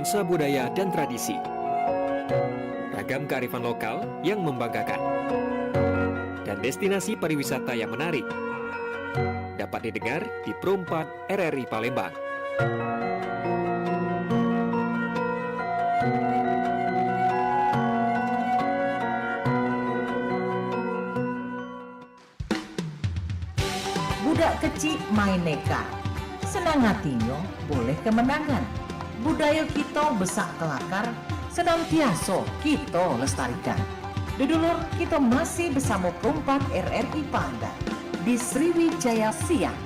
nuansa budaya dan tradisi. Ragam kearifan lokal yang membanggakan. Dan destinasi pariwisata yang menarik. Dapat didengar di Pro 4 RRI Palembang. Budak kecil main neka, senang hatinya boleh kemenangan. Budaya kita besak kelakar, senantiasa kita lestarikan. Dudulur kita masih bersama Pro 4 RRI Palembang di Sriwijaya Siang.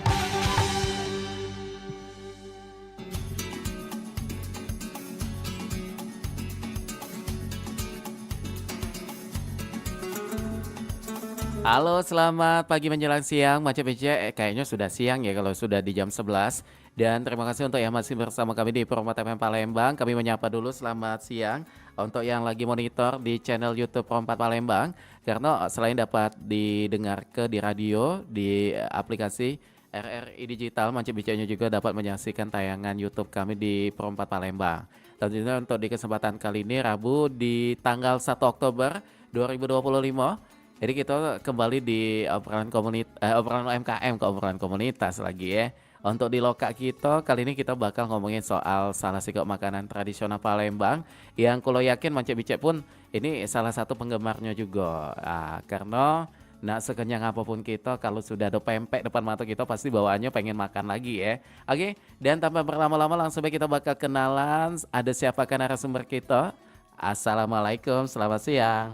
Halo, selamat pagi menjelang siang. Macam aja kayaknya sudah siang ya kalau sudah di jam 11. Dan terima kasih untuk yang masih bersama kami di Pro 4 FM Palembang. Kami menyapa dulu selamat siang untuk yang lagi monitor di channel YouTube Pro 4 Palembang. Karena selain dapat didengar di radio, di aplikasi RRI Digital, Macam Bicanya juga dapat menyaksikan tayangan YouTube kami di Pro 4 Palembang. Tentunya untuk di kesempatan kali ini Rabu di tanggal 1 Oktober 2025. Jadi kita kembali di obrolan UMKM ke obrolan komunitas lagi ya. Untuk di lokak kita kali ini kita bakal ngomongin soal salah satu makanan tradisional Palembang yang kalau yakin Macam Bicek pun ini salah satu penggemarnya juga. Karena sekenyang apapun kita kalau sudah ada pempek depan mata kita pasti bawaannya pengen makan lagi ya. Oke, dan tanpa berlama-lama langsung aja kita bakal kenalan ada siapakah narasumber kita. Assalamualaikum, selamat siang.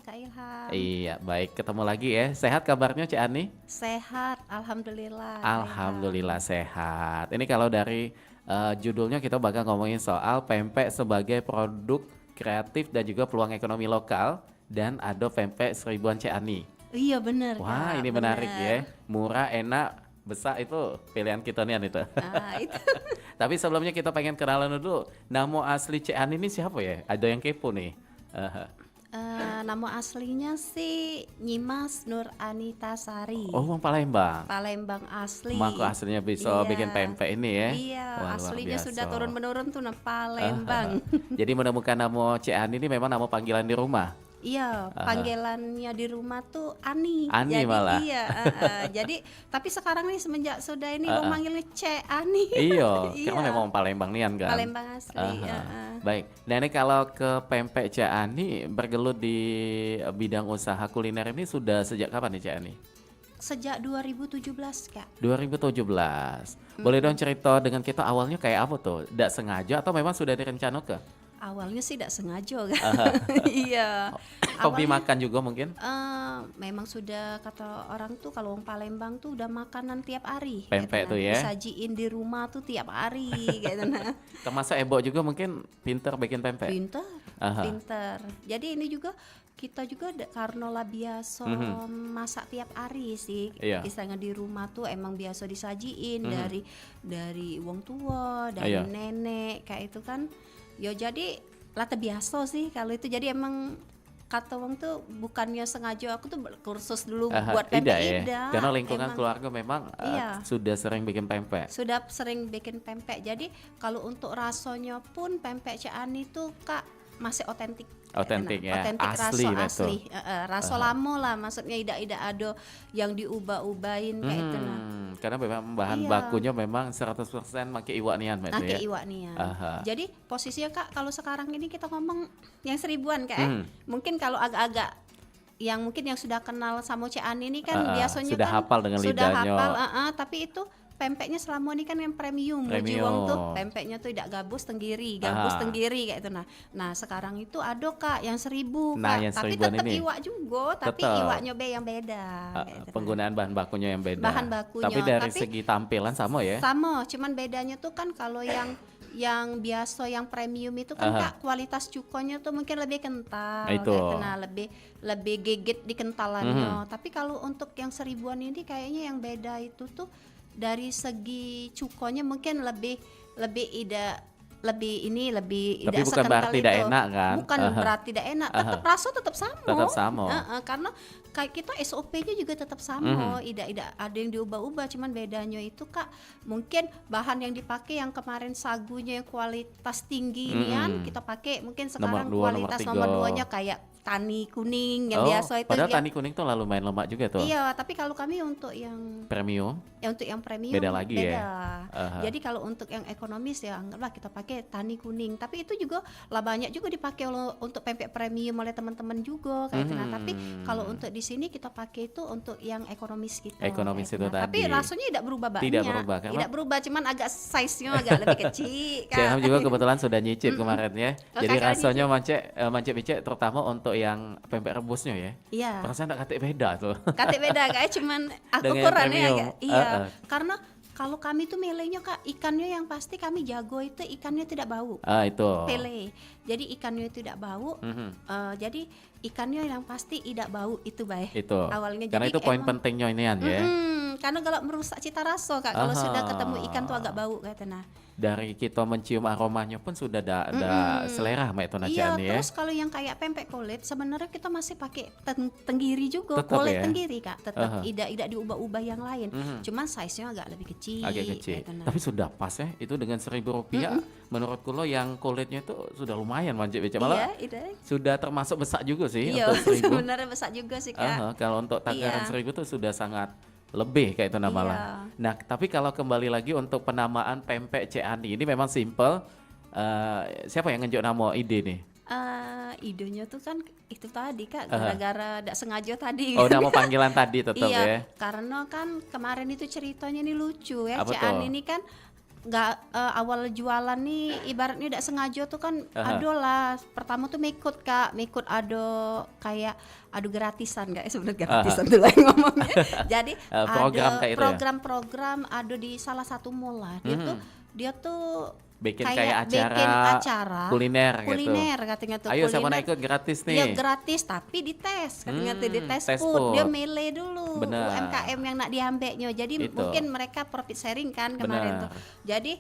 Kak Ilham. Iya, baik ketemu lagi ya. Sehat kabarnya Cik Ani? Sehat, alhamdulillah. Alhamdulillah sehat. Ini kalau dari judulnya kita bakal ngomongin soal pempek sebagai produk kreatif dan juga peluang ekonomi lokal dan ada pempek seribuan Cik Ani. Iya benar. Wah, Kak, ini menarik ya. Murah, enak, besar itu pilihan kita nih itu. Itu. Tapi sebelumnya kita pengen kenalan dulu. Nama asli Cik Ani ini siapa ya? Ada yang kepo nih. Nama aslinya sih Nyimas Nur Anita Sari. Oh, orang Palembang. Palembang asli. Maka aslinya bisa Iya. bikin pempek ini ya. Iya, Wah, luar aslinya biasa. sudah turun menurun tuh Palembang. Jadi menemukan nama Cik Ani ini memang nama panggilan di rumah. Iya, panggilannya di rumah tuh Ani. Ani jadi, malah. Iya, jadi tapi sekarang nih semenjak sudah ini lo manggilnya Cek Ani. Iya, Iya. karena memang Palembang nian kan. Palembang asli. Baik, nah ini kalau ke pempek Cik Ani bergelut di bidang usaha kuliner ini sudah sejak kapan nih Cik Ani? Sejak 2017 Kak. 2017. Boleh dong cerita dengan kita awalnya kayak apa tuh? Tidak sengaja atau memang sudah direncanakan? Awalnya sih tidak sengaja kan. Iya. Hobi Awalnya, makan juga mungkin? memang sudah kata orang tuh kalau orang Palembang tuh udah makanan tiap hari. Pempek gitu, tuh ya. Disajiin di rumah tuh tiap hari gitu nah. Termasuk Ebo juga mungkin pinter bikin pempek? Pinter, Aha. pinter. Jadi ini juga kita juga karena lah biasa masak tiap hari sih. Iya. Istilahnya di rumah tuh emang biasa disajiin dari wong tua, Iya. dari nenek kayak itu kan. Ya jadi lah terbiasa sih kalau itu. Jadi emang kata wong tuh bukannya sengaja aku tuh kursus dulu buat tidak pempek ya. Karena lingkungan Emang keluarga memang Iya. sudah sering bikin pempek. sudah sering bikin pempek. Jadi kalau untuk rasanya pun pempek Cik Ani tuh Kak masih otentik. Otentik ya, Otentik asli rasa betul. asli. Rasa lama lah, maksudnya tidak ada yang diubah-ubahin kayak itu nah. Karena memang bahan Iya. bakunya memang 100% pakai iwak nian berarti Pakai ya. iwak nih ya. Aha. Jadi posisinya Kak kalau sekarang ini kita ngomong yang seribuan Kak mungkin kalau agak-agak yang mungkin yang sudah kenal sama Cik Ani ini kan biasanya sudah kan hafal dengan sudah lidahnya. hafal, tapi itu pempeknya selama ini kan yang premium. Premium. Jiwang tuh pempeknya tuh tidak gabus tenggiri kayak itu nah sekarang itu ada Kak yang 1000 Nah, Kak, yang tapi 1000-an tetap ini. iwak juga, tapi Tetap. iwaknya yang beda. kayak itu, nah. Penggunaan bahan bakunya yang beda. Bahan bakunya, Tapi dari tapi segi tampilan sama ya. Sama, cuman bedanya tuh kan kalau yang biasa yang premium itu kan Kak kualitas cukonya tuh mungkin lebih kental, Itu. kayak nah, lebih gigit di kentalannya. Tapi kalau untuk yang seribuan ini kayaknya yang beda itu tuh dari segi cukonya mungkin lebih ida lebih Tapi tidak bukan sekental berarti tidak itu. enak kan? Bukan berarti tidak enak, tetap rasa tetap sama. Tetap sama. Karena kayak kita SOP-nya juga tetap sama, tidak ada yang diubah-ubah, cuman bedanya itu Kak, mungkin bahan yang dipakai yang kemarin sagunya yang kualitas tinggi nian kita pakai, mungkin sekarang Nomor 2, kualitas nomor 3. nomor 2-nya kayak tani kuning yang Oh, biasa itu padahal yang, tani kuning tuh lalu main lemak juga tuh. iya, tapi kalau kami untuk yang Premium. untuk yang premium Beda lagi ya? beda. Jadi kalau untuk yang ekonomis ya anggaplah kita pakai tani kuning. Tapi itu juga lah banyak juga dipakai untuk pempek premium oleh teman-teman juga kayak itu. Nah, tapi kalau untuk di sini kita pakai itu untuk yang ekonomis gitu. Ekonomis kayak itu gitu. Tapi tadi. rasanya tidak berubah banyak. Tidak berubah, karena- Tidak berubah, cuman agak size-nya agak lebih kecil. Cik Ham juga kebetulan sudah nyicip kemarin ya. Oh, Jadi kakak rasanya Mance Bice terutama untuk yang pempek rebusnya ya. Iya. Perasaan tak katik beda tuh. Kate beda kayak cuman aku Dengan yang kurangnya premium. agak iya. Karena Kalau kami tuh melenya Kak, ikannya yang pasti kami jago itu ikannya tidak bau. itu. Pele. Jadi ikannya tidak bau. Jadi ikannya yang pasti tidak bau itu baik. Itu. Awalnya Karena jadi itu poin emang- pentingnya inian ya. karena kalau merusak cita rasa Kak, kalau sudah ketemu ikan tuh agak bau kata nah. Dari kita mencium aromanya pun sudah ada selera Mbak itu Iya, nacian ya. terus kalau yang kayak pempek kulit sebenarnya kita masih pakai tenggiri juga, Tetap kulit ya? tenggiri Kak, tetap tidak diubah-ubah yang lain. Cuman size-nya agak lebih kecil. Agak kecil. gitu, nah. Tapi sudah pas ya. Itu dengan Rp1.000 menurutku lo yang kulitnya itu sudah lumayan Mance Bice. Malah Iya. sudah termasuk besar juga sih Iya, untuk 1.000. sebenarnya besar juga sih Kak. Kalau untuk takaran Iya. 1.000 tuh sudah sangat lebih kayak itu nama lah. Iya. Nah, tapi kalau kembali lagi untuk penamaan pempek Cik Ani ini memang simple. Siapa yang ngejuk nama ide nih? Idenya tuh kan itu tadi Kak, gara-gara tidak sengaja tadi. Oh, nama panggilan tadi tetap iya, ya. karena kan kemarin itu ceritanya nih lucu ya. Apa Cik tuh? Ani ini kan nggak awal jualan nih ibaratnya tidak sengaja tuh kan ado lah. Pertama tuh mekut Kak, mekut ado kayak ado gratisan Kak, sebenarnya gratisan tuh lah yang ngomongnya. Jadi program ada kayak itu ya? program-program ado di salah satu mall lah. Dia tuh Bikin kayak acara, bikin acara kuliner gitu. katanya tuh. Ayo siapa kuliner. nak ikut gratis nih. Iya gratis tapi dites katanya tuh dites tes food. Dia food. mele dulu Benar. UMKM yang nak diambilnya. Jadi Itu. mungkin mereka profit sharing kan kemarin Benar. tuh. Jadi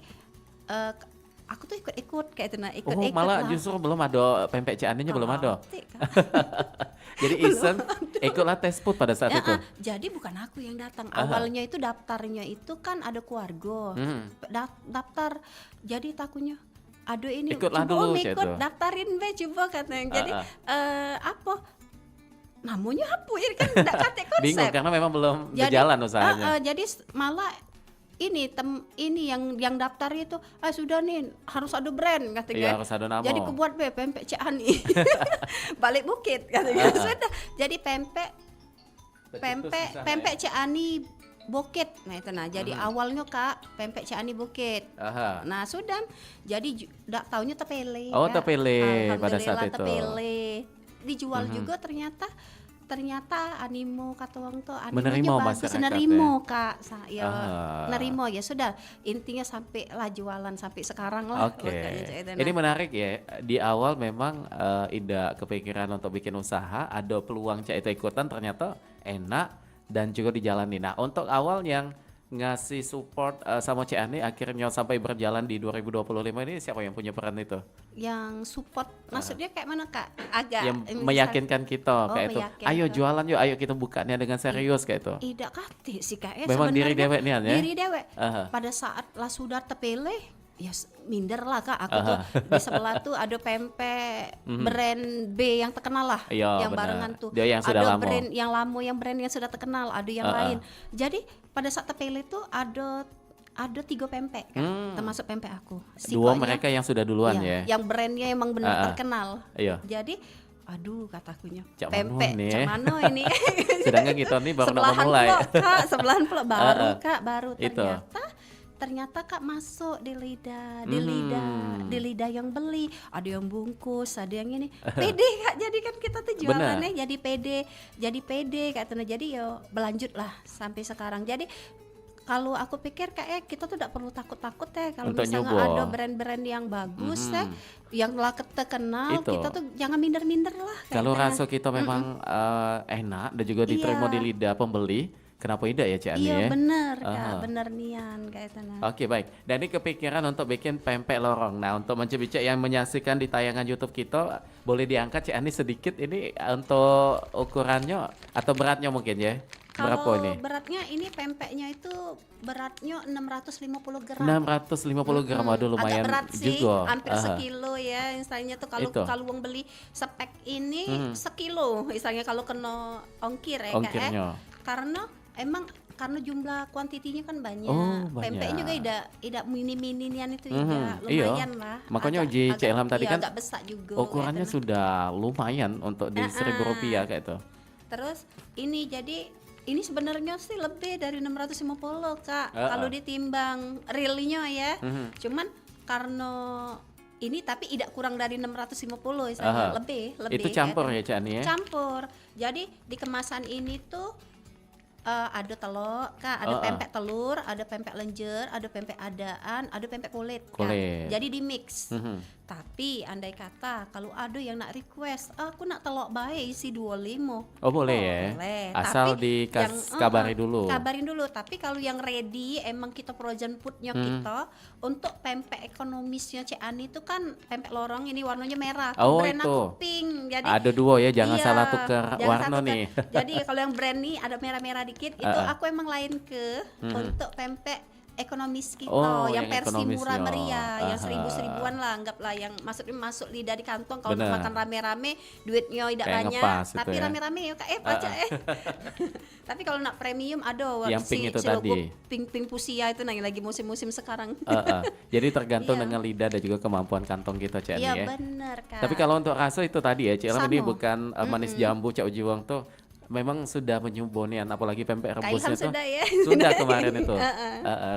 aku tuh ikut-ikut kayak itu nah Oh, ikut-ikut malah lah. justru belum ada pempek Cik Aninya belum ada. Ngerti, Kak. Jadi iseng ikutlah tes food pada saat Ya, itu. jadi bukan aku yang datang. Awalnya itu daftarnya itu kan ada keluarga. Daftar. Jadi takutnya aduh ini Ikutlah coba dulu, ikut Cik, tuh. daftarin be coba katanya. Jadi apa namanya apa ini kan tidak kate konsep. Bingung karena memang belum berjalan usahanya. Jadi malah ini yang daftar itu sudah nih harus ada brand katanya. Iya, harus ada nama. Jadi kebuat be pempek Cik Ani. Balik bukit katanya. Sudah. Jadi pempek Cik Ani Bukit. Nah itu nah. Jadi awalnya Kak pempek Cik Ani Bukit. Nah sudah. Jadi enggak taunya tepele. Oh, Kak. tepele pada saat Alhamdulillah itu. tepele. Dijual juga ternyata animo kata orang tuh Menerima bagus, masyarakat nerimo Kak ya nerimo ya sudah intinya sampai lah jualan sampai sekarang lah. Oke. Makanya, Ini menarik ya. Di awal memang Ida kepikiran untuk bikin usaha, ada peluang Cak itu ikutan ternyata enak dan juga dijalani. Nah, untuk awal yang ngasih support sama Cik Ani akhirnya sampai berjalan di 2025 ini siapa yang punya peran itu? Yang support maksudnya kayak mana Kak? Agak Yang meyakinkan kita kayak itu. meyakinkan. Ayo jualan yuk, ayo kita bukanya dengan serius kayak itu. Tidak kate sih Kak Memang diri sebenarnya dewek nian ya? Diri dewek. Pada saat lah sudah tepele ya minder lah Kak aku tuh di sebelah tuh ada pempek brand B yang terkenal lah Iya, yang benar. barengan tuh Dia yang sudah ada lama. brand yang lama yang brand yang sudah terkenal ada yang lain jadi pada saat tepele tuh ada 3 pempek Kak termasuk pempek aku Dua Sikonya, mereka yang sudah duluan ya. yang brandnya emang benar terkenal Iya. jadi aduh katakunya Cak pempek Mano nih. Cak Mano ini Sedangkan kita nih baru nak sebelahan memulai. pula Kak sebelahan pula baru Kak baru Itu. ternyata Kak masuk di lidah yang beli ada yang bungkus ada yang ini pede Kak jadi kan kita tuh jualannya jadi pede katanya jadi yo berlanjut lah sampai sekarang jadi kalau aku pikir kayak kita tuh tidak perlu takut-takut ya kalau Untuk misalnya nyoba. ada brand-brand yang bagus yang lah terkenal Itu. kita tuh jangan minder-minder lah Kalau kayaknya. rasa kita memang enak dan juga diterima Iya. di lidah pembeli, Kenapa tidak ya Cik Ani Iya ya? bener Kak, Aha. bener nian kayak itu nah. Oke baik, dan ini kepikiran untuk bikin pempek lorong. Nah untuk mencibicak yang menyaksikan di tayangan YouTube kita, boleh diangkat Cik Ani sedikit ini untuk ukurannya atau beratnya mungkin ya? Berapa Kalau ini? beratnya ini pempeknya itu beratnya 650 gram. 650 gram, aduh Agak lumayan berat sih, juga. hampir Aha. sekilo ya. Misalnya tuh kalau Itu. kalau wong beli spek ini sekilo, misalnya kalau kena ongkir ya Kak, Ongkirnya. karena emang karena jumlah kuantitinya kan banyak. Oh, Pempek banyak. juga tidak mini-minian itu Mhm, juga iya. lumayan lah. Makanya Uji Cik Ilham tadi iya, kan agak besar juga. ukurannya kayak itu. sudah lumayan untuk di Rp1.000 kayak itu. Terus ini jadi ini sebenarnya sih lebih dari 650 Kak. Kalau Heeh. ditimbang realnya ya. Mhm. Cuman karena ini tapi tidak kurang dari 650 Aha. misalnya lebih Itu campur kayak ya Cik Ani ya? campur. Jadi di kemasan ini tuh ada telur, Kak, ada pempek telur, ada pempek lenjer, ada pempek adaan, ada pempek kulit, Kak. Kulit. Jadi di mix. Mhm. Tapi andai kata kalau ada yang nak request, aku nak telur baik isi 25. Oh boleh ya? Boleh. Asal Tapi kabari dulu. Kabarin dulu. Tapi kalau yang ready emang kita frozen foodnya kita untuk pempek ekonomisnya Cik Ani itu kan pempek lorong ini warnanya merah. Oh, Brand itu. aku pink. Jadi Ada dua ya, jangan iya, salah tukar jangan warna salah tukar. nih. Jadi kalau yang brand nih ada merah-merah dikit itu aku emang lain ke untuk pempek ekonomis kita Oh, yang yang versi murah ekonomisnya. meriah yang Aha. 1000-1000an lah anggaplah yang maksudnya masuk lidah di kantong kalau Bener. makan rame-rame duitnya tidak Kayak banyak ngepas itu tapi ya. rame-rame ya Kak pajak tapi kalau nak premium ada Yang pink itu logo tadi. pink pusia itu nah yang lagi musim-musim sekarang. Jadi tergantung Iya. dengan lidah dan juga kemampuan kantong kita Cik Ani Iya ya. benar Kak. Tapi kalau untuk rasa itu tadi ya Cik Ilham ini Sama. bukan manis jambu Cak Uji Wong tuh memang sudah menyubonian apalagi pempek Kak rebusnya Ilham tuh sudah ya. sudah kemarin itu.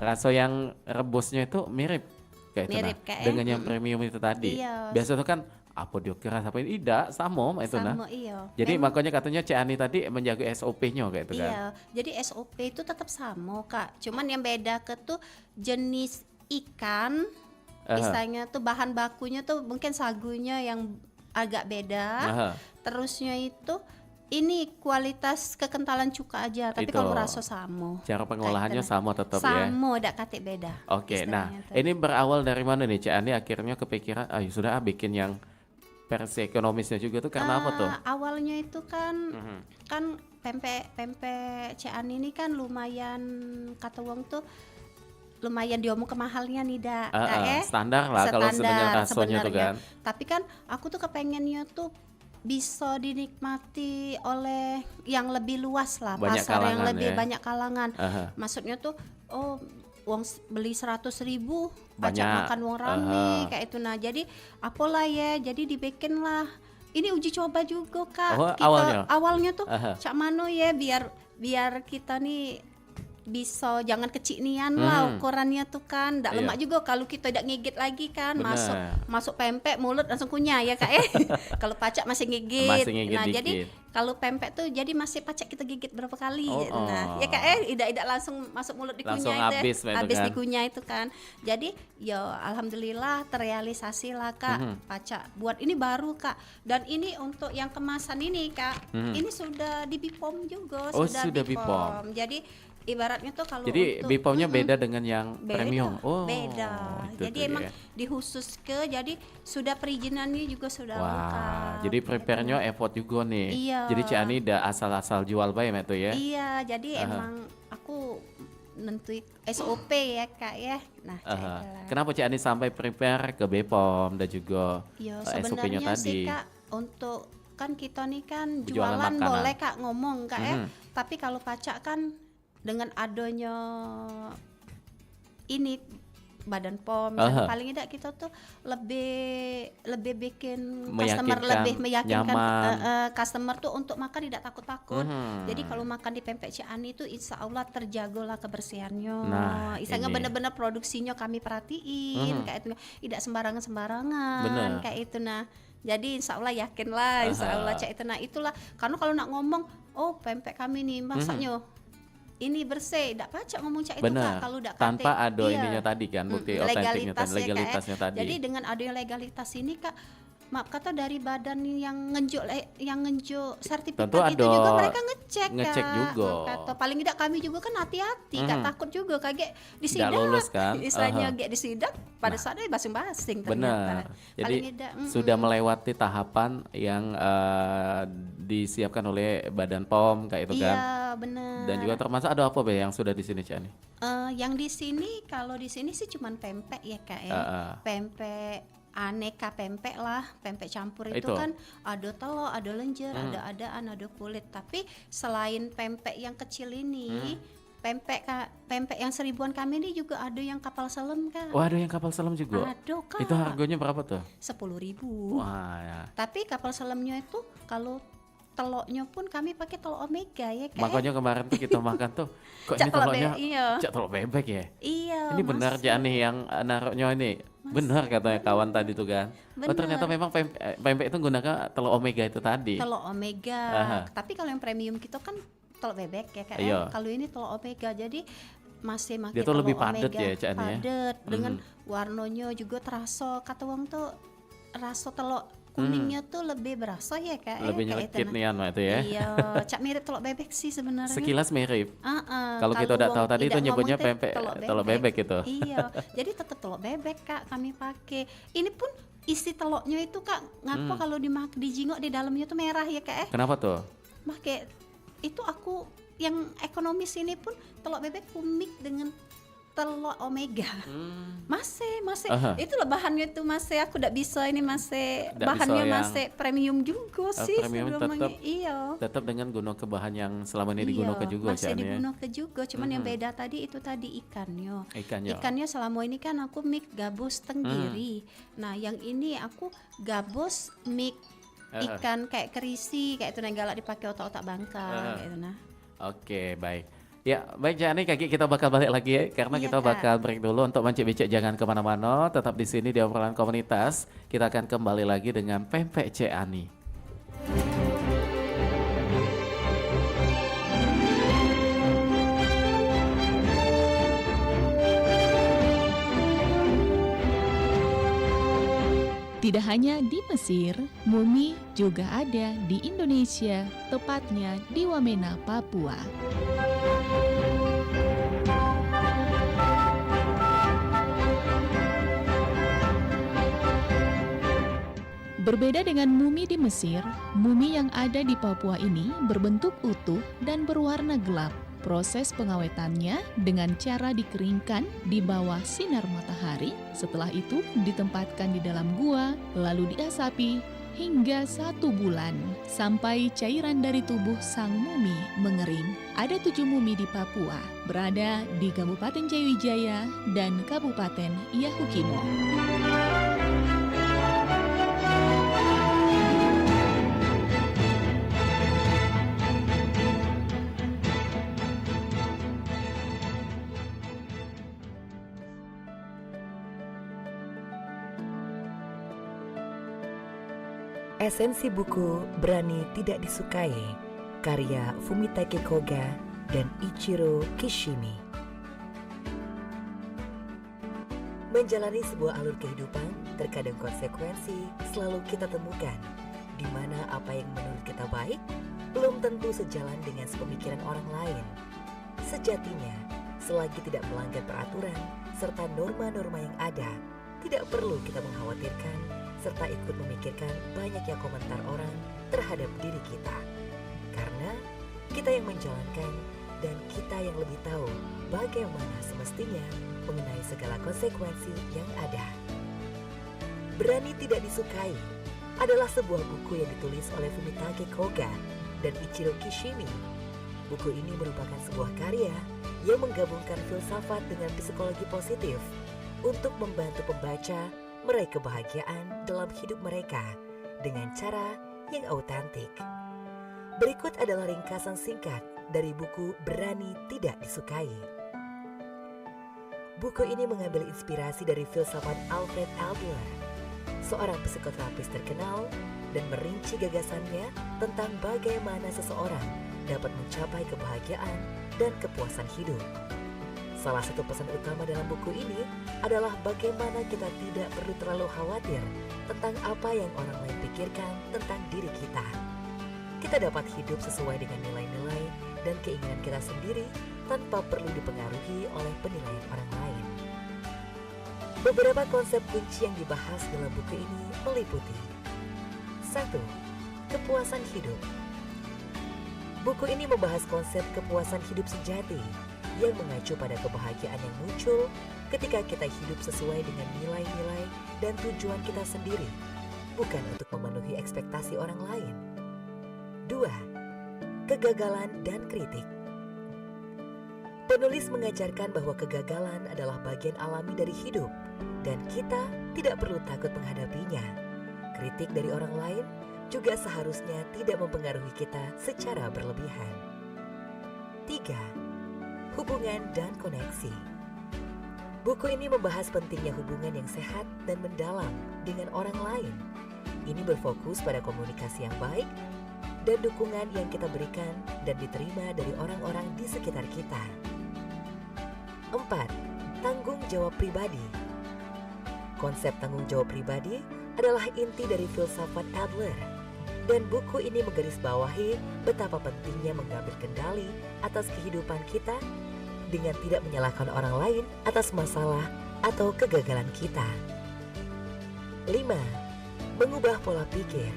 Rasa yang rebusnya itu mirip kayak itu Mirip, nah, Kak, ya. dengan yang premium itu tadi. Iya. Biasa tuh kan apa dia keras apa ini tidak sama itu nah. Sama iya. Jadi Memang- makanya katanya Cik Ani tadi menjaga SOP-nya kayak itu kan. Iya, jadi SOP itu tetap sama Kak. Cuman yang beda ke tuh jenis ikan, istilahnya tuh bahan bakunya tuh mungkin sagunya yang agak beda. Aha. Terusnya itu ini kualitas kekentalan cuka aja, tapi Itu. kalau rasa sama. Cara pengolahannya Kayak sama tetap ya. sama, tidak katik beda. Oke, nah istilahnya tuh. ini berawal dari mana nih Cik Ani akhirnya kepikiran, ayo sudah bikin yang versi ekonomisnya juga tuh karena apa tuh? Awalnya itu kan Mhm. kan pempek Cik Ani ini kan lumayan kata wong tuh lumayan diomong ke mahalnya nih dak Standar lah kalau sedengar rasanya tuh sebenarnya. kan. Tapi kan aku tuh kepengennya tuh bisa dinikmati oleh yang lebih luas lah, Banyak pasar yang kalangan lebih ya. banyak kalangan. Aha. Maksudnya tuh wong beli 100.000 Banyak. ajak makan wong rame kayak itu nah. Jadi apalah ya, jadi dibikin lah. Ini uji coba juga Kak. Oh, Kita awalnya? tuh Aha. cak mano ya biar kita nih bisa jangan kecil nian lah ukurannya tuh kan ndak Iya. lemak juga kalau kita tidak ngigit lagi kan Bener. masuk pempek mulut langsung kunyah ya Kak kalau pacak masih ngigit, Masih ngigit nah dikit. jadi kalau pempek tuh jadi masih pacak kita gigit berapa kali Oh, gitu. Nah ya Kak tidak langsung masuk mulut dikunyah Langsung itu habis itu habis kan. dikunyah itu kan jadi ya alhamdulillah terrealisasi lah Kak pacak buat ini baru Kak dan ini untuk yang kemasan ini Kak ini sudah di Bipom juga Oh, sudah Bipom. jadi ibaratnya tuh kalau Jadi untuk Bipomnya beda dengan yang beda, premium. Oh, beda. itu Jadi tuh emang ya. dihusus ke jadi sudah perizinannya juga sudah Wah, lengkap. jadi prepare-nya effort juga nih. Iya. Jadi Cik Ani udah asal-asal jual bae itu ya. Iya, jadi emang aku nentuin SOP ya Kak ya. Nah, Aha. cakap. Kenapa Cik Ani sampai prepare ke Bepom dan juga Ya SOP-nya sebenarnya tadi? sih Kak untuk kan kita nih kan Jualan jualan makanan. boleh Kak ngomong Kak ya. Mhm. Tapi kalau pacak kan dengan adanya ini Badan POM Aha. paling tidak kita tuh lebih bikin Meyakinkan, customer lebih meyakinkan nyaman. customer tuh untuk makan tidak takut-takut. Mhm. Jadi kalau makan di pempek Cik Ani itu insya Allah terjagalah kebersihannya. Nah, Misalnya ini. benar-benar produksinya kami perhatiin kayak itu tidak sembarangan Bener. kayak itu nah. Jadi insya Allah yakin lah, insya Allah Cak itu nah itulah karena kalau nak ngomong oh pempek kami nih masaknya ini bersih, tidak pacak ngomong Cak itu Kak Benar. kalau tidak Tanpa kate. ada Iya. ininya tadi kan, bukti otentiknya Legalitas tadi, ya, Kak, legalitasnya tadi. Jadi dengan adanya legalitas ini Kak maaf kata dari badan yang ngejuk sertifikat Tentu itu ada juga mereka ngecek ngecek Kak. juga. Maaf kata paling tidak kami juga kan hati-hati Kak, takut juga kayak disidak lulus kan? istilahnya Aha. kayak disidak pada saat itu basing-basing Benar. ternyata. Jadi Paling tidak, sudah melewati tahapan yang disiapkan oleh Badan POM kayak itu kan. iya benar. Dan juga termasuk ada apa Be yang sudah di sini Cak nih? Yang di sini kalau di sini sih cuman pempek ya Kak ya. Pempek aneka pempek lah, pempek campur itu Itu. kan ada telur, ada lenjer, ada adaan, ada kulit. Tapi selain pempek yang kecil ini, pempek yang 1000-an kami ini juga ada yang kapal selam Kak. Oh, ada yang kapal selam juga. Ada Kak. Itu harganya berapa tuh? 10.000. Wah, ya. Tapi kapal selamnya itu kalau telurnya pun kami pakai telur omega ya Kak. Makanya kemarin tuh kita makan tuh kok Cak ini telur telurnya iya. cak telur bebek ya. Iya. Ini benar Mas. Cak nih yang naruhnya ini. Benar katanya kawan tadi tuh kan. Oh, ternyata memang pempek itu gunakan telur omega itu tadi. Telur omega. Aha. Tapi kalau yang premium kita kan telur bebek ya Kak. Iya. Kalau ini telur omega jadi masih makin Dia tuh telur lebih padat omega, ya, Cak, nih ya? padat dengan warnanya juga terasa kata wong tuh rasa telur kuningnya tuh lebih berasa ya Kak. Lebih kayak nyelekit itu, nih anu itu ya. Iya, Cak mirip telur bebek sih sebenarnya. Sekilas mirip. Kalau kita Kalau udah wong tahu tadi itu tidak nyebutnya ngomong teh pempek telur bebek gitu. Iya, jadi tetap telur bebek Kak kami pakai. Ini pun isi telurnya itu Kak, ngapa kalau dijingok di dalamnya tuh merah ya Kak Kenapa tuh? Pakai itu aku yang ekonomis ini pun telur bebek kumik dengan telur omega. Masih Aha. itu lah bahannya tuh masih aku tidak bisa ini masih Nggak bahannya bisa yang- masih premium juga sih premium sebelumnya. tetap- Iya. Tetap dengan guna ke bahan yang selama ini digunakan Iya, juga masih Cak, nih ya. digunakan juga, cuman yang beda tadi itu tadi ikannya. Ikannya. Ikannya selama ini kan aku mix gabus tenggiri. Nah, yang ini aku gabus mix ikan kayak kerisi kayak itu yang galak dipakai otak-otak bangka kayak itu nah. Oke, baik. Ya, baik Jani, kaki kita bakal balik lagi ya, karena Iya, kita Kak. bakal break dulu untuk Mancik-Bicik jangan kemana-mana, tetap di sini di obrolan komunitas. Kita akan kembali lagi dengan pempek Cek Ani. Tidak hanya di Mesir, mumi juga ada di Indonesia, tepatnya di Wamena, Papua. Berbeda dengan mumi di Mesir, mumi yang ada di Papua ini berbentuk utuh dan berwarna gelap. Proses pengawetannya dengan cara dikeringkan di bawah sinar matahari, setelah itu ditempatkan di dalam gua, lalu diasapi hingga 1 bulan, sampai cairan dari tubuh sang mumi mengering. Ada 7 mumi di Papua, berada di Kabupaten Jayawijaya dan Kabupaten Yahukimo. Esensi buku Berani Tidak Disukai, karya Fumitake Koga dan Ichiro Kishimi. Menjalani sebuah alur kehidupan, terkadang konsekuensi selalu kita temukan, di mana apa yang menurut kita baik, belum tentu sejalan dengan sepemikiran orang lain. Sejatinya, selagi tidak melanggar peraturan serta norma-norma yang ada, tidak perlu kita mengkhawatirkan serta ikut memikirkan banyaknya komentar orang terhadap diri kita. Karena kita yang menjalankan dan kita yang lebih tahu bagaimana semestinya mengenai segala konsekuensi yang ada. Berani Tidak Disukai adalah sebuah buku yang ditulis oleh Fumitake Koga dan Ichiro Kishimi. Buku ini merupakan sebuah karya yang menggabungkan filsafat dengan psikologi positif untuk membantu pembaca meraih kebahagiaan dalam hidup mereka dengan cara yang autentik. Berikut adalah ringkasan singkat dari buku Berani Tidak Disukai. Buku ini mengambil inspirasi dari filsafat Alfred Adler, seorang psikoterapis terkenal, dan merinci gagasannya tentang bagaimana seseorang dapat mencapai kebahagiaan dan kepuasan hidup. Salah satu pesan utama dalam buku ini adalah bagaimana kita tidak perlu terlalu khawatir tentang apa yang orang lain pikirkan tentang diri kita. Kita dapat hidup sesuai dengan nilai-nilai dan keinginan kita sendiri tanpa perlu dipengaruhi oleh penilaian orang lain. Beberapa konsep kunci yang dibahas dalam buku ini meliputi 1. Kepuasan hidup. Buku ini membahas konsep kepuasan hidup sejati yang mengacu pada kebahagiaan yang muncul ketika kita hidup sesuai dengan nilai-nilai dan tujuan kita sendiri, bukan untuk memenuhi ekspektasi orang lain. 2. Kegagalan dan kritik. Penulis mengajarkan bahwa kegagalan adalah bagian alami dari hidup dan kita tidak perlu takut menghadapinya. Kritik dari orang lain juga seharusnya tidak mempengaruhi kita secara berlebihan. 3. Hubungan dan koneksi. Buku ini membahas pentingnya hubungan yang sehat dan mendalam dengan orang lain. Ini berfokus pada komunikasi yang baik dan dukungan yang kita berikan dan diterima dari orang-orang di sekitar kita. 4. Tanggung jawab pribadi. Konsep tanggung jawab pribadi adalah inti dari filsafat Adler, dan buku ini menggarisbawahi betapa pentingnya mengambil kendali atas kehidupan kita dengan tidak menyalahkan orang lain atas masalah atau kegagalan kita. 5. Mengubah pola pikir.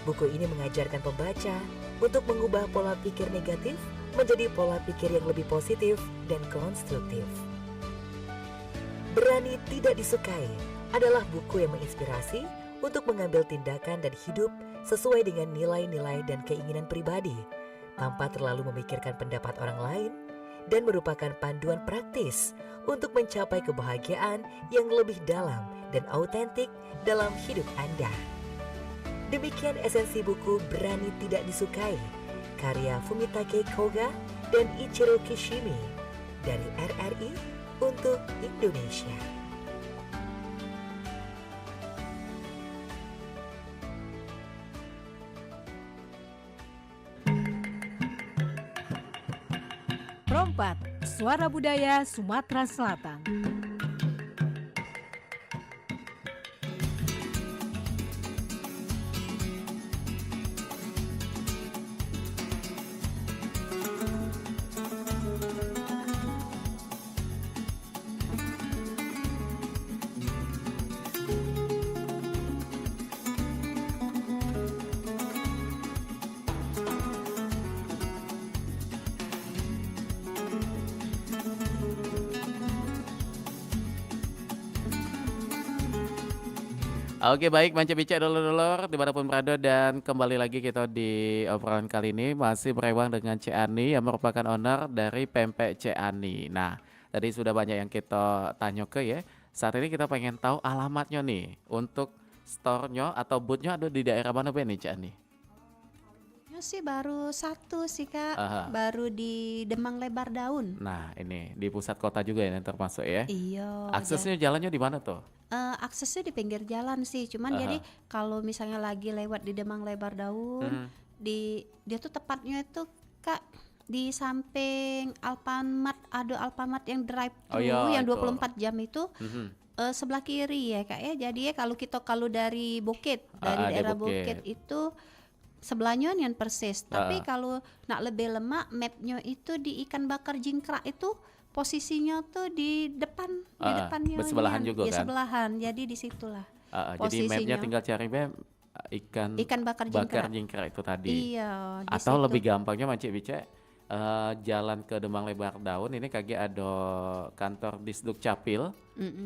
Buku ini mengajarkan pembaca untuk mengubah pola pikir negatif menjadi pola pikir yang lebih positif dan konstruktif. Berani Tidak Disukai adalah buku yang menginspirasi untuk mengambil tindakan dan hidup sesuai dengan nilai-nilai dan keinginan pribadi, tanpa terlalu memikirkan pendapat orang lain, dan merupakan panduan praktis untuk mencapai kebahagiaan yang lebih dalam dan autentik dalam hidup Anda. Demikian esensi buku Berani Tidak Disukai, karya Fumitake Koga dan Ichiro Kishimi dari RRI untuk Indonesia. Perompat, Suara Budaya Sumatera Selatan. Oke baik, Manca Bica dulur-dulur dimanapun berada, dan kembali lagi kita di obrolan kali ini masih bersama dengan Cik Ani yang merupakan owner dari Pempek Cik Ani. Nah tadi sudah banyak yang kita tanya ke ya. Saat ini kita pengen tahu alamatnya nih untuk store-nya atau booth-nya ada di daerah mana nih Cik Ani? Ini sih baru satu sih Kak, Aha. baru di Demang Lebar Daun. Nah ini di pusat kota juga ya yang termasuk ya. Iya. Aksesnya jalannya di mana tuh? Aksesnya di pinggir jalan sih, cuman Aha. jadi kalau misalnya lagi lewat di Demang Lebar Daun, dia tuh tepatnya itu Kak di samping Alfamart, ada Alfamart yang drive Oh thru iya, yang itu. 24 jam itu. Sebelah kiri ya Kak ya. Jadi ya kalau dari Bukit, dari di daerah Bukit. Bukit itu sebelahnya nian persis. Tapi kalau nak lebih lemak, mapnya itu di ikan bakar jingkrak itu posisinya tuh di depannya bersebelahan nian. juga Ya, kan? sebelahan. Jadi di situlah Jadi mapnya posisinya. tinggal cari ikan Bakar jingkrak itu tadi. Iya, di Atau situ. lebih gampangnya Macik Bice, jalan ke Demang Lebar Daun ini kaki ada kantor Disduk Capil,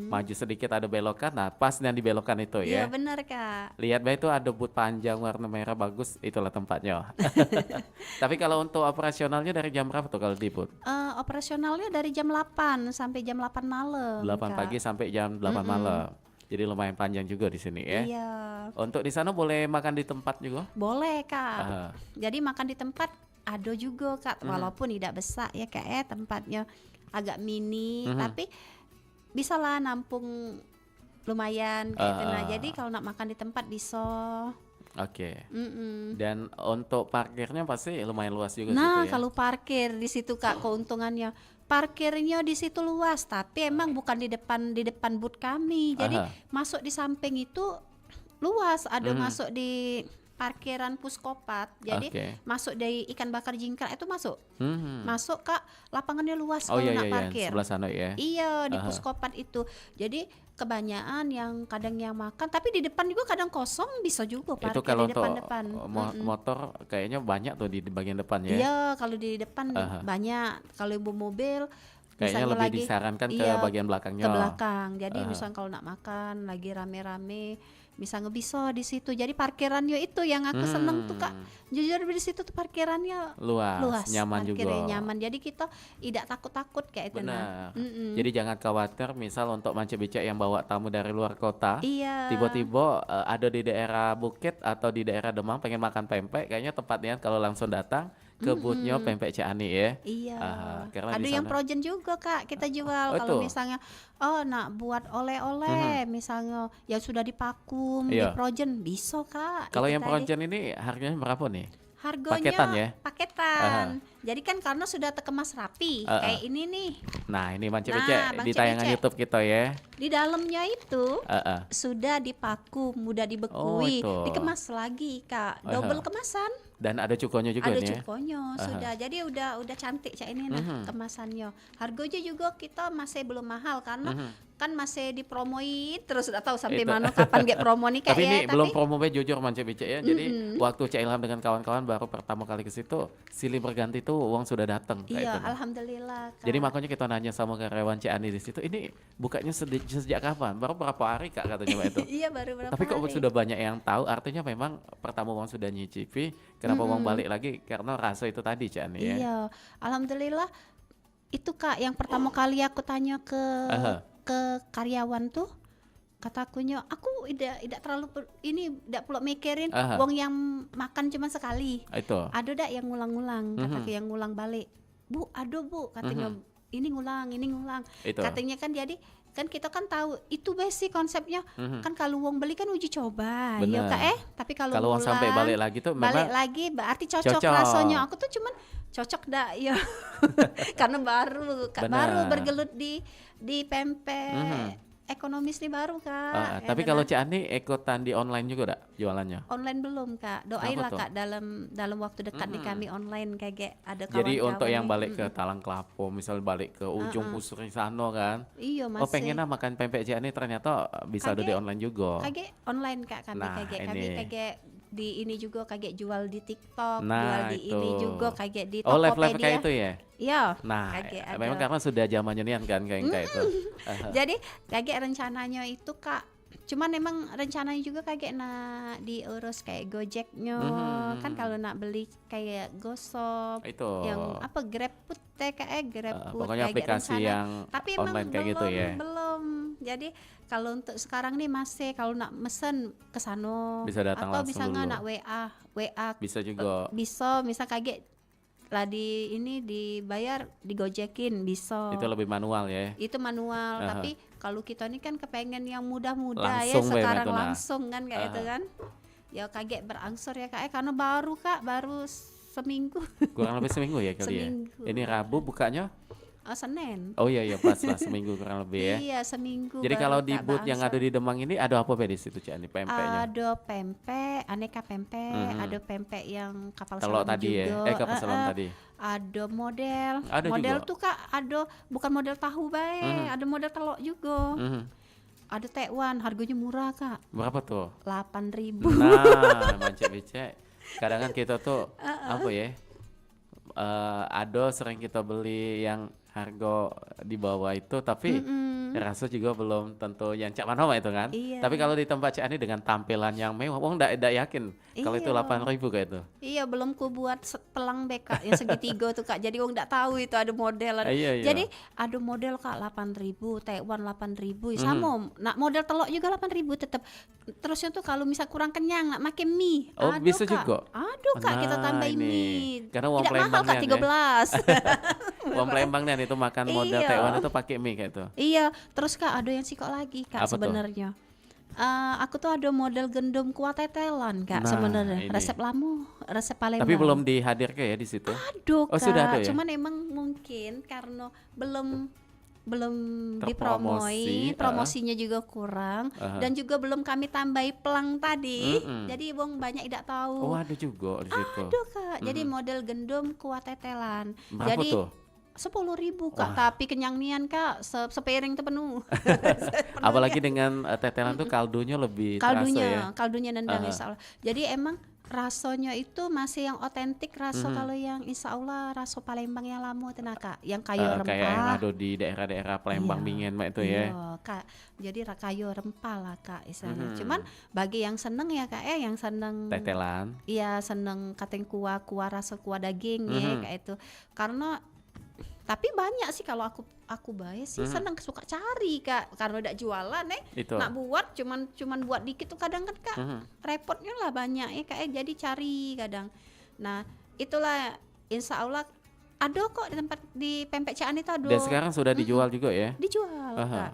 maju sedikit ada belokan, nah pas yang di belokan itu Iya ya. benar Kak. Lihat baik itu ada booth panjang warna merah bagus, itulah tempatnya. Tapi kalau untuk operasionalnya dari jam berapa tuh kalau di booth? Operasionalnya dari jam 8 sampai jam 8 malam. 8 Kak. pagi sampai jam 8 malam. Jadi lumayan panjang juga di sini ya. Iya, Untuk di sana boleh makan di tempat juga? boleh Kak. Aha. Jadi makan di tempat ada juga Kak, walaupun tidak besar ya Kak ya, tempatnya agak mini, tapi bisa lah nampung lumayan gitu. Nah, jadi kalau nak makan di tempat bisa. Oke. Mm-mm. Dan untuk parkirnya pasti lumayan luas juga Nah, situ ya. kalau parkir di situ Kak keuntungannya parkirnya di situ luas, tapi emang bukan di depan booth kami. Jadi Aha. masuk di samping itu luas, ada Mhm. masuk di parkiran Puskopat. Jadi Oke. masuk dari ikan bakar jingkrak itu masuk. Mhm. Masuk Kak, lapangannya luas Oh kalau iya nak iya iya, parkir. sebelah sana ya. Iya, di Aha. Puskopat itu. Jadi kebanyakan yang kadang yang makan, tapi di depan juga kadang kosong, bisa juga Itu parkir kalau di untuk depan-depan. Mm-mm. motor kayaknya banyak tuh di bagian depan ya. Iya, kalau di depan Aha. banyak. Kalau ibu mobil Kayaknya misalnya lebih lagi disarankan ke iya, bagian belakangnya. ke belakang. Jadi Aha. misalnya kalau nak makan lagi rame-rame, misalnya bisa di situ. Jadi parkirannya itu yang aku seneng tuh Kak. Jujur di situ tuh parkirannya Luas, luas, nyaman parkirnya juga. nyaman. Jadi kita tidak takut-takut kayak itu nah. Benar. Mm-mm. Jadi jangan khawatir misal untuk Mance Becek yang bawa tamu dari luar kota, Iya. tiba-tiba ada di daerah Bukit atau di daerah Demang pengen makan pempek, kayaknya tempatnya kalau langsung datang ke boothnya Pempek Cik Ani ya. Iya. Karena Ada di yang sana- frozen juga Kak, kita jual. Oh, Kalau itu? misalnya nak buat oleh-oleh, misalnya yang sudah dipakum, di Iya. frozen, bisa Kak. Kalau Itu yang tadi. frozen ini harganya berapa nih? Harganya paketan ya? paketan. Jadi kan karena sudah terkemas rapi, kayak ini nih. Nah ini Mance Nah, Becek Bang di Cek tayangan Becek. YouTube kita ya. Di dalamnya itu Heeh. sudah dipakum, mudah Oh, dibekui, itu. dikemas lagi Kak, double kemasan. Dan ada cukonya juga Ada nih ya. cukonya sudah, jadi udah cantik cak ini nah kemasannya. Harganya juga kita masih belum mahal karena kan masih dipromoin terus, udah tahu sampai Itu. mana kapan get promo nih Kak Tapi ya. ini belum promo be jujur Mance Becek ya. Jadi Mm-mm. waktu Cak Ilham dengan kawan-kawan baru pertama kali ke situ, silih berganti tuh uang sudah datang kayak Iya, itu. Nah. alhamdulillah Kak. Jadi makanya kita nanya sama karyawan Cak Ani di situ, ini bukanya sejak kapan? Baru berapa hari Kak katanya Mbak itu. Iya baru berapa Tapi kok hari. sudah banyak yang tahu, artinya memang pertama uang sudah nyicipi, kenapa uang balik lagi? Karena rasa itu tadi Cak Ani ya. Iya, alhamdulillah itu Kak yang pertama kali aku tanya Aha. ke karyawan tuh, katakunya aku tidak terlalu tidak perlu mikirin Aha. wong yang makan cuma sekali. Itu. Ada dak yang ngulang-ngulang, kataku yang ngulang balik. Bu, aduh Bu, katanya ini ngulang. Itu. Katanya kan jadi kan kita kan tahu itu basic konsepnya. Kan kalau wong beli kan uji coba, ya Benar. Kak tapi kalau Kalau uang sampai balik lagi tuh balik memang lagi berarti cocok cocok. rasanya. Aku tuh cuman cocok dak ya. Karena baru Benar. bergelut di pempek ekonomis nih baru Kak. tapi kalau Cak Ani ikutan di online juga dak jualannya? online belum Kak, doainlah tuh? Kak dalam waktu dekat nih kami online kayak ada Jadi kawan-kawan untuk yang nih. balik ke Talang Kelapo, misal balik ke ujung Pusri sana kan. Iya masih. Oh pengen makan pempek Cak Ani, ternyata bisa ada di Kaget. online juga. Kayak online Kak kami Nah, kami ini. kayak di ini juga kayak jual di TikTok, Nah, jual di itu. ini juga kayak di Oh live-live kayak Tokopedia. itu ya? Iya. Nah kayak ada. memang karena sudah zamannya nian kan kayak itu. Jadi kayak rencananya itu Kak, cuman emang rencananya juga kayak diurus kayak Gojeknya kan kalau nak beli kayak Gosop Itu. yang apa GrabFood kayak GrabFood Pokoknya kayak aplikasi rencana. yang Tapi emang online kayak gitu ya. belum. Jadi kalau untuk sekarang nih masih kalau nak mesen ke sana Bisa datang atau langsung misalnya dulu. nak WA Bisa juga. bisa misal kayak lah di ini dibayar digojekin bisa. Itu lebih manual ya. Itu manual, Aha. tapi kalau kita ini kan kepengen yang mudah-mudah ya Langsung be, sekarang Matuna. langsung kan kayak itu kan. Ya kaget berangsur ya Kak karena baru seminggu. Kurang lebih seminggu ya kali Seminggu. ya. Ini Rabu bukanya? Senin. Oh iya pas lah seminggu kurang lebih ya. Iya seminggu. Jadi baru kalau di Kak booth yang ada berangsur. di Demang ini ada apa be di situ Cak Ani pempeknya? Ada pempek, aneka pempek, ada pempek yang kapal Telur selam tadi juga. ya. Kapal selam tadi. Ada model. Ada model juga? tuh Kak ada bukan model tahu bae, ada model telur juga. Mhm. Ada tekwan, harganya murah Kak. Berapa tuh? 8.000. Nah, Mance Becek. Kadang kan kita tuh apa ya? Ada sering kita beli yang harga di bawah itu tapi rasa juga belum tentu yang Cak Manoma itu kan. Iya. Tapi kalau di tempat Cak Ani dengan tampilan yang mewah, wong ndak yakin kalau itu Iya. 8.000 kayak itu. Iya belum ku buat pelang Kak yang segitiga tuh Kak. Jadi wong nggak tahu itu ada model. Iya. Jadi ada model Kak 8.000, Taiwan 8.000, sama. Nah model telur juga 8.000 tetap. Terusnya tuh kalau misal kurang kenyang nak makan mie. Oh, Aduh, bisa Kak. juga? Aduh Kak kita Nah, tambahin ini. mie. Karena uang Tidak mahal Palembang Kak nian 13. Uang Palembang nih itu makan model Iya. Taiwan itu pakai mie kayak itu. Iya, terus Kak ada yang sikok lagi Kak Apa tuh? sebenarnya. Aku tuh ada model gendum kuah tetelan Kak Nah, sebenarnya. ini. Resep lama, resep Palembang. Tapi belum dihadirkan ya di situ. Aduh Oh, Kak, sudah ada ya? cuman emang mungkin karena belum belum Terpromosi, dipromoi, promosinya juga kurang dan juga belum kami tambahi pelang tadi. Jadi wong banyak tidak tahu. Oh, ada juga di situ. Aduh Kak, jadi model gendum kuah tetelan. Berapa Jadi tuh? 10.000 Kak, tapi kenyang nian Kak, sepiring tuh penuh. Apalagi dengan tetelan tuh kaldunya lebih terasa ya. Kaldunya nendang insya Allah. Jadi emang rasanya itu masih yang otentik rasa kalau yang insya Allah rasa Palembang yang lama tenang Kak, yang kayu rempah. Kayak yang ada di daerah-daerah Palembang Iya, Bingen mak itu ya. Iya Kak, jadi kayu rempah lah Kak istilahnya. Cuman bagi yang seneng ya Kak yang seneng Tetelan. iya seneng kateng kuah rasa kuah daging ya kayak itu. Karena tapi banyak sih kalau aku baik sih seneng suka cari Kak karena udah jualan Itu. nak buat cuman buat dikit tuh kadang kan Kak repotnya lah banyak ya Kak jadi cari kadang. Nah itulah insya Allah ada kok di tempat di Pempek Cian itu ada. Dan sekarang sudah dijual juga ya. Dijual Kak.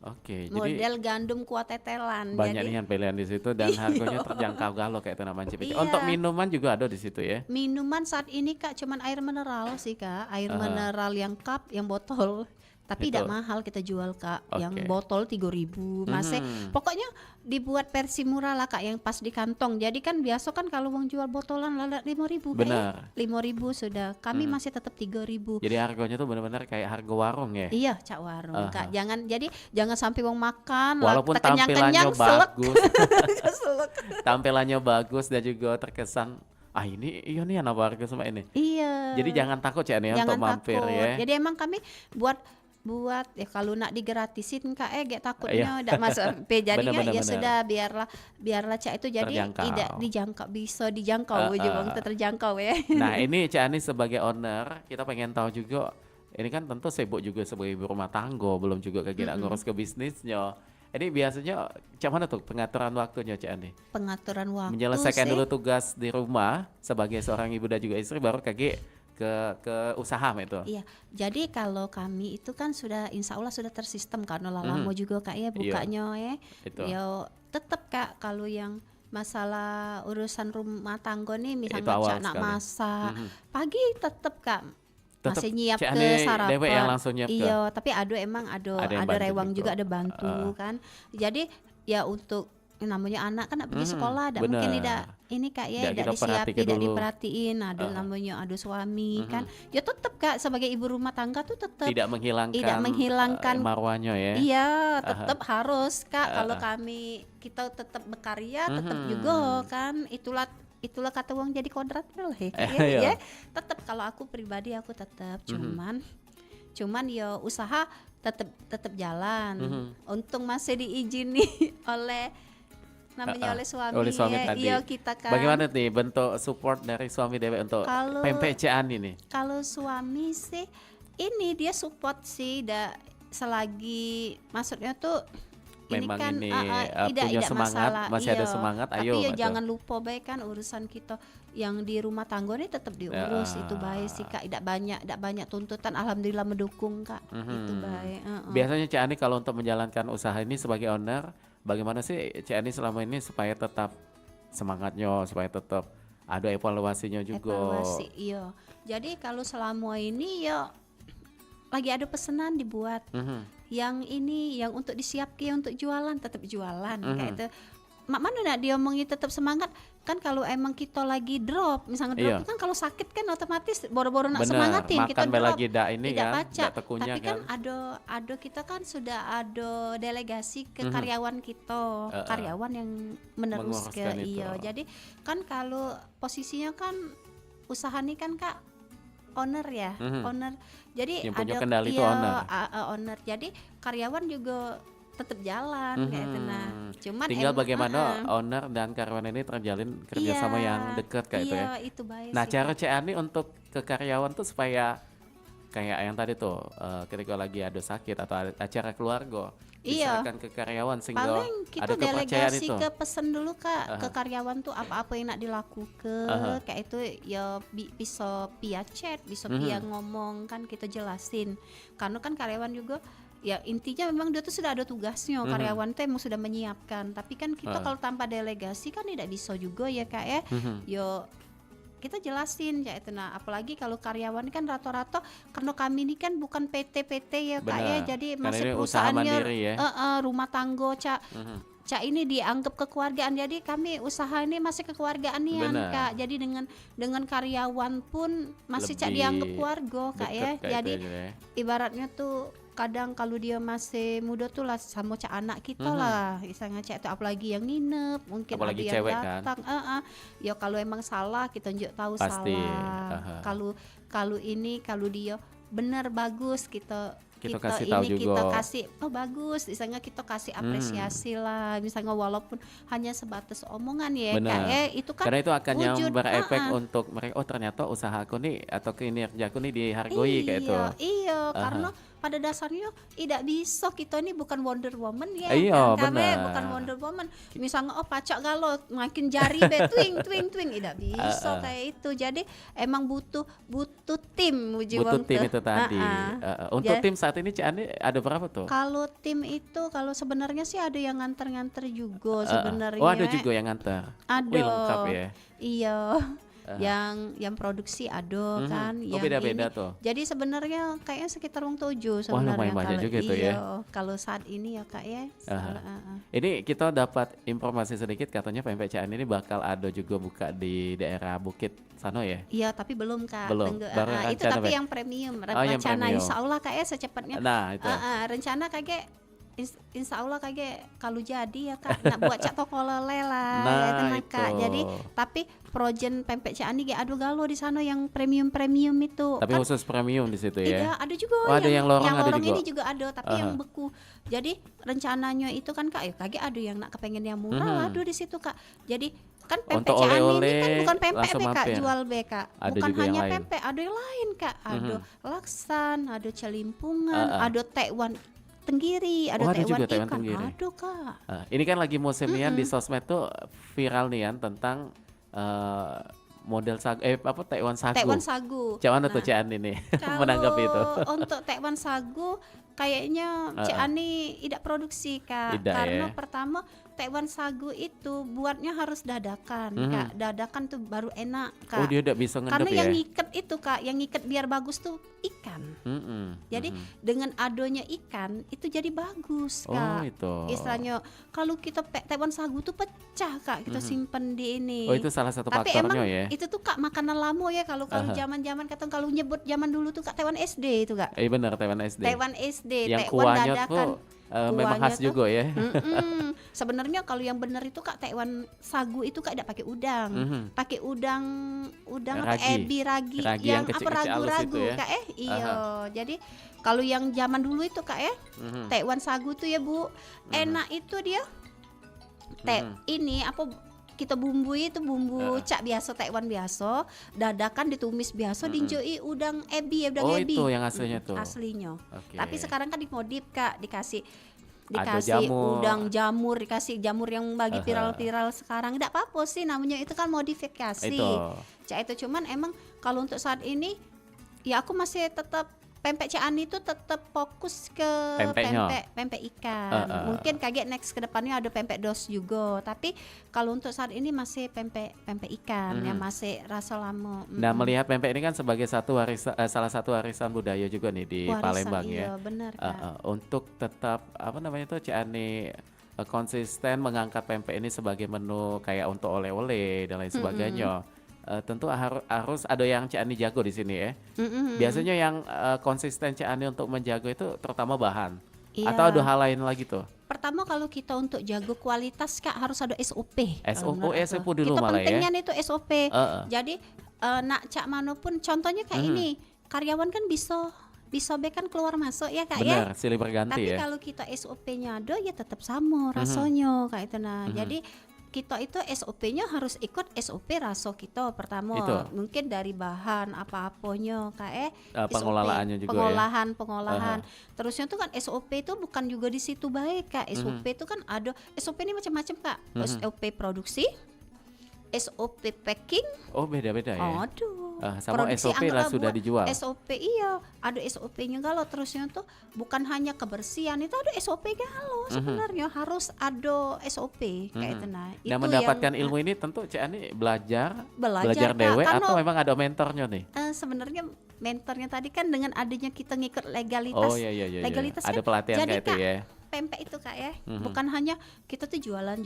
Oke, jadi Model gandum kuah tetelan. banyak Jadi nih yang pilihan di situ dan harganya terjangkau galau kayak itu namanya Cipici. Iya. Untuk minuman juga ada di situ ya. minuman saat ini Kak cuman air mineral sih Kak, air mineral yang cup, yang botol. Tapi Itu. tidak mahal kita jual Kak, yang Oke. botol 3.000 masih. Pokoknya dibuat versi murah lah Kak yang pas di kantong. Jadi kan biasa kan kalau mau jual botolan lala 5.000 Kak Benar. ya. 5.000 sudah. Kami masih tetap 3.000. Jadi harganya tuh benar-benar kayak harga warung ya. Iya, Cak Warung Kak. Jangan sampai wong makan lah Walaupun kekenyang-kenyang tampilannya selek. bagus, Selek. tampilannya bagus dan juga terkesan ini iya nih apa harga sama ini. Iya. Jadi jangan takut ya nih Jangan untuk mampir takut. ya. Jadi emang kami buat ya kalau nak digratisin Kak gak takutnya Iya. tidak masuk jadinya Benar, ya benar. sudah biarlah Cak itu jadi Terjangkau. tidak dijangkau bisa dijangkau juga terjangkau ya. Nah ini Cak Ani sebagai owner kita pengen tahu juga ini kan tentu sibuk juga sebagai ibu rumah tangga belum juga kegiatan ngurus ke bisnisnya. Ini biasanya cak mana tuh pengaturan waktunya Cak Ani? Pengaturan waktu Menyelesaikan sih. dulu tugas di rumah sebagai seorang ibu dan juga istri baru ke usaha itu. Iya, jadi kalau kami itu kan sudah insya Allah sudah tersistem karena lama juga Kak ya bukanya ya. Itu. Ya tetap Kak kalau yang masalah urusan rumah tangga nih Itu misalnya awal Cak nak sekali. masak pagi tetap Kak Tetep masih nyiap Cak ke Ani sarapan. dewek yang langsung nyiap ke? Iya, tapi emang Ada ada yang bantu rewang juga. juga ada bantu kan. Jadi ya untuk namanya anak kan nak pergi sekolah, benar. mungkin tidak ini Kak ya, Tidak tidak kita disiapin, perhatikan tidak dulu. diperhatiin. Ada namanya ada suami kan. Ya tetap Kak sebagai ibu rumah tangga tuh tetap Tidak menghilangkan, tidak menghilangkan marwahnya ya. Iya, tetap harus Kak. Kalau kita tetap berkarya, tetap juga kan. Itulah kata uang jadi kodratnya lah ya, Kak, ya. Iya. Ya. Tetap kalau aku pribadi aku tetap cuman ya usaha tetap jalan. Untung masih diizini oleh oleh suami. Oleh suami ya. tadi. Iya kita kan. Bagaimana nih bentuk support dari suami Dewi untuk Kalau- Pempek Cak Ani nih? Kalau suami sih ini dia support sih selagi maksudnya tuh Memang kan ini tidak punya semangat, masalah. masih ada Iya. semangat, Tapi ayo, ya gitu. jangan lupa baik kan urusan kita yang di rumah tangga ini tetap diurus Ya. itu baik sih Kak. Tidak banyak tuntutan, alhamdulillah mendukung Kak. Itu baik. Biasanya Cak Ani kalau untuk menjalankan usaha ini sebagai owner, bagaimana sih Cak Ani selama ini supaya tetap semangatnya, supaya tetap ada evaluasinya juga? Evaluasi, iya. Jadi kalau selama ini ya lagi ada pesanan dibuat. Yang ini yang untuk disiapkan untuk jualan tetap jualan kayak itu. Mak mana nak dia omongi tetap semangat kan kalau emang kita lagi drop misalnya drop Iya. itu kan kalau sakit kan otomatis boro-boro nak Bener, semangatin makan kita be drop lagi dak ini tidak kan, baca dak tekunya tapi kan kan. ada kita kan sudah ada delegasi ke karyawan kita karyawan yang menerus ke Menguruskan itu. iya jadi kan kalau posisinya kan usaha nih kan Kak owner ya owner jadi Yang punya ada kendali itu iya, owner. owner jadi karyawan juga tetap jalan kayak itu nah cuman Tinggal emang, bagaimana owner dan karyawan ini terjalin kerjasama iya, yang dekat kayak itu ya. iya, itu baik Nah sih, cara Kak. Cak Ani untuk ke karyawan tuh supaya kayak yang tadi tuh ketika lagi ada sakit atau ada acara keluarga Iya. diserahkan ke karyawan sehingga paling kita ada kepercayaan delegasi itu. ke pesen dulu Kak ke karyawan tuh apa-apa yang nak dilakukan kayak itu ya bisa via chat bisa via ngomong kan kita jelasin karena kan karyawan juga Ya intinya memang dia tuh sudah ada tugasnya, karyawan tuh emang sudah menyiapkan. Tapi kan kita kalau tanpa delegasi kan tidak bisa juga ya Kak ya. Yo kita jelasin ya itu. Nah apalagi kalau karyawan kan rata-rata karena kami ini kan bukan PT ya Kak ya, Benar. jadi Karena masih ini usaha perusahaannya mandiri ya. rumah tangga Cak ini dianggap kekeluargaan, jadi kami usaha ini masih kekeluargaanian Benar. Kak. Jadi dengan karyawan pun masih Cak Lebih dianggap keluarga Kak ya. Deket kayak Jadi itu aja ya. ibaratnya tuh kadang kalau dia masih muda tuh lah sama Cak anak kita lah, misalnya Cak itu apalagi yang nginep, mungkin Apalagi ada yang cewek kan. datang, ya kalau emang salah kita tunjuk tahu Pasti, salah. Kalau dia benar bagus kita kasih tahu ini juga. kita kasih bagus, misalnya kita kasih apresiasi lah, misalnya walaupun hanya sebatas omongan ya Benar. Kak itu kan Karena itu akan yang wujud, berefek untuk mereka, oh ternyata usahaku nih atau kinerjaku nih dihargai kayak itu. Iya, karena pada dasarnya tidak bisa, kita ini bukan Wonder Woman ya. Iya, kan? Kami benar. bukan Wonder Woman. Misalnya pacak galau makin jari twing tidak bisa kayak itu. Jadi emang butuh tim Butuh tim itu tadi. Untuk tim saat ini Cik Ani ada berapa tuh? Kalau tim itu kalau sebenarnya sih ada yang nganter-nganter juga sebenarnya. Oh ada juga yang nganter. Ada. Wih, lengkap ya. Iya. Yang produksi ada kan, Oh yang beda-beda ini. tuh. Jadi sebenarnya kayaknya sekitar 7 Wah, sebenarnya lumayan banyak kalau juga tuh ya. Kalau saat ini ya Kak ya. Ini kita dapat informasi sedikit katanya PMP Cik Ani ini bakal ada juga buka di daerah Bukit Sano ya. Iya, tapi belum Kak. Belum. Baru Itu rencana, tapi Pak? yang premium, yang rencana premium. insya Allah Kak ya secepatnya. Nah itu. Rencana kayak insya Allah kayak kalau jadi ya Kak nak buat cak toko lele lah Nah, ya tenang Kak. itu. Jadi tapi projen pempek Cik Ani gak ada galo di sana yang premium itu. Tapi Kan khusus premium di situ ya. iya, ada juga Oh, ada yang lorong ada juga. ini juga ada, tapi yang beku. Jadi rencananya itu kan Kak, ya kaget ada yang nak kepengen yang murah ada di situ Kak. Jadi kan pempek Untuk Cik Ani ini oleh-oleh kan bukan pempek langsung Kak mampir. jual Kak. Ada Bukan juga yang hanya lain. pempek, ada yang lain Kak. Ada laksan, ada celimpungan, ada tekwan tenggiri, ada Oh, ada tekwan juga tekwan ikan, tenggiri. ada Kak. Ini kan lagi musimnya di sosmed tuh viral nih kan tentang model sagu tekwan sagu. Tekwan sagu. Cak mana tuh Nah, Cik Ani nih Kalau menanggapi itu? untuk tekwan sagu kayaknya Cik Ani tidak produksi Kak, Tidak, karena ya. pertama tekwan sagu itu buatnya harus dadakan Kak, dadakan tuh baru enak Kak. Oh dia udah bisa ngendep Karena ya? yang ngiket itu Kak, yang ngiket biar bagus tuh ikan. Jadi dengan adonya ikan itu jadi bagus Oh Kak. itu. Istilahnya kalau kita tekwan sagu tuh pecah Kak, kita simpen di ini. Oh itu salah satu Tapi emang faktornya ya? itu tuh Kak makanan lama ya, kalau zaman-zaman kata kalau nyebut zaman dulu tuh Kak tekwan SD itu Kak. Benar Taiwan SD. Tekwan SD, Yang tekwan kuahnya dadakan. tuh memang khas Kuahnya tuh, juga ya? Sebenarnya kalau yang benar itu Kak tekwan sagu itu Kak tidak pakai udang. Pakai udang apa Ragi. ebi ragi, Ragi yang yang apa kecil-kecil halus ragu-ragu itu ya? Kak iya. Jadi kalau yang zaman dulu itu Kak ya, tekwan sagu tuh ya Bu, enak itu dia. Ini apa kita bumbui itu bumbu cak biasa, tekwan biasa, dadakan ditumis biasa, dinjoi udang ebi, udang Oh ebi. itu yang aslinya tuh? Aslinya. Oke. Tapi sekarang kan dimodif Kak, dikasih Ada jamur. udang jamur, dikasih jamur yang bagi viral-viral sekarang. Tidak apa-apa sih namanya, itu kan modifikasi. Itu. Cak itu cuman emang kalau untuk saat ini ya aku masih tetap pempek Cik Ani itu tetap fokus ke Pempeknya. pempek ikan. Mungkin kaget next ke depannya ada pempek dos juga. Tapi kalau untuk saat ini masih pempek ikan yang masih rasa lama. Nah melihat pempek ini kan sebagai salah satu warisan budaya juga nih di Warisan, Palembang iya, ya. benar Kak. Untuk tetap apa namanya tuh Cik Ani konsisten mengangkat pempek ini sebagai menu kayak untuk oleh-oleh dan lain sebagainya. Tentu harus ada yang Cik Ani jago di sini ya. Biasanya yang konsisten Cik Ani untuk menjaga itu terutama bahan. Iya. Atau ada hal lain lagi tuh? Pertama kalau kita untuk jago kualitas Kak harus ada SOP. SOP dulu Kita malah ya. pentingnya itu SOP. Jadi nak cak manapun contohnya kayak ini, karyawan kan bisa bekan keluar masuk ya Kak ya. Benar, silih berganti Tapi ya. kalau kita SOP-nya ada ya tetap sama rasanya kayak itu nah. Jadi kita itu SOP-nya harus ikut SOP rasa kita pertama. Itu. Mungkin dari bahan apa-apanya Kak SOP, Pengelolaannya juga ya. pengolahan. Terusnya tuh kan SOP itu bukan juga di situ baik Kak. SOP itu kan ada SOP ini macam-macam Kak. SOP produksi, SOP packing. Oh, beda-beda ya. Aduh. Sama Produksi SOP lah anggaplah sudah buat dijual. SOP iya, ada SOP-nya galau terusnya tuh bukan hanya kebersihan, itu ada SOP galau sebenarnya harus ada SOP kayak itu nah. Nah, Itu mendapatkan yang, ilmu ini tentu Cik Ani belajar belajar Kak, dewe karena atau memang ada mentornya nih? sebenarnya mentornya tadi kan dengan adanya kita ngikut legalitas. Oh iya. Legalitas Ada kan pelatihan jadi kayak itu Kak, ya. pempek itu Kak ya, bukan hanya kita tuh jualan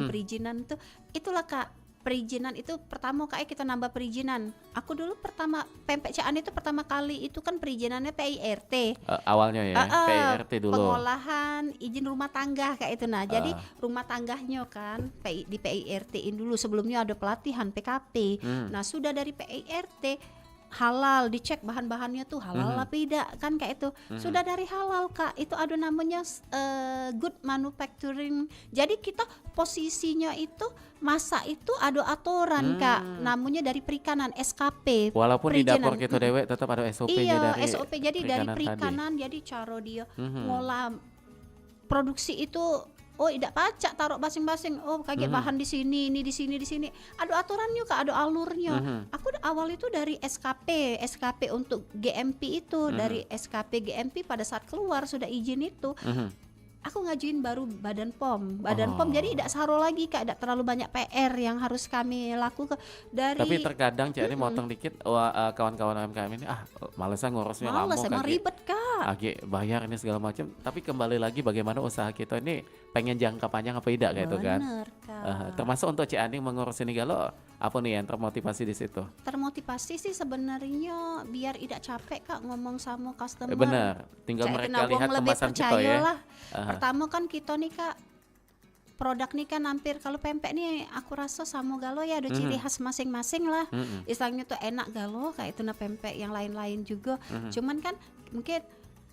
perizinan tuh, itulah Kak. Perizinan itu pertama Kak kita nambah perizinan. Aku dulu pertama pempek Caan itu pertama kali itu kan perizinannya PIRT. Awalnya ya, PIRT dulu. Pengolahan izin rumah tangga kayak itu nah. Jadi rumah tangganya kan di PIRT-in dulu, sebelumnya ada pelatihan PKP. Nah, sudah dari PIRT halal, dicek bahan-bahannya tuh halal apa tidak kan kayak itu. Sudah dari halal Kak, itu ada namanya good manufacturing. Jadi kita posisinya itu masak itu ada aturan Kak, namanya dari perikanan SKP. Walaupun di dapur perizinan. kita dewe tetap ada SOP-nya Iya, dari SOP jadi dari tadi. perikanan, jadi cara dia ngolah produksi itu. Oh, tidak pacak taruh basing-basing. Oh, kaget bahan di sini, ini di sini, di sini. Ada aturannya Kak, ada alurnya. Aku awal itu dari SKP untuk GMP itu, dari SKP GMP pada saat keluar sudah izin itu. Aku ngajuin baru Badan POM. Badan POM jadi tidak saro lagi Kak, tidak terlalu banyak PR yang harus kami lakukan dari. Tapi terkadang Cik Ani motong dikit, kawan-kawan UMKM ini malesnya ngurusnya lama Males, emang ribet Kak. bayar ini segala macam. Tapi kembali lagi bagaimana usaha kita ini pengen jangka panjang apa tidak kayak itu kan. Bener Kak. Termasuk untuk Cik Ani mengurus ini galau apa nih yang termotivasi di situ? Termotivasi sih sebenarnya biar tidak capek Kak ngomong sama customer. Benar, tinggal Cak mereka Tina lihat Wong lebih kemasan kita percaya ya. lah. Pertama kan kita nih Kak, produk nih kan hampir kalau pempek nih aku rasa sama galo ya ada ciri khas masing-masing lah. Istilahnya tuh enak galo kayak itu nah pempek yang lain-lain juga. Cuman kan mungkin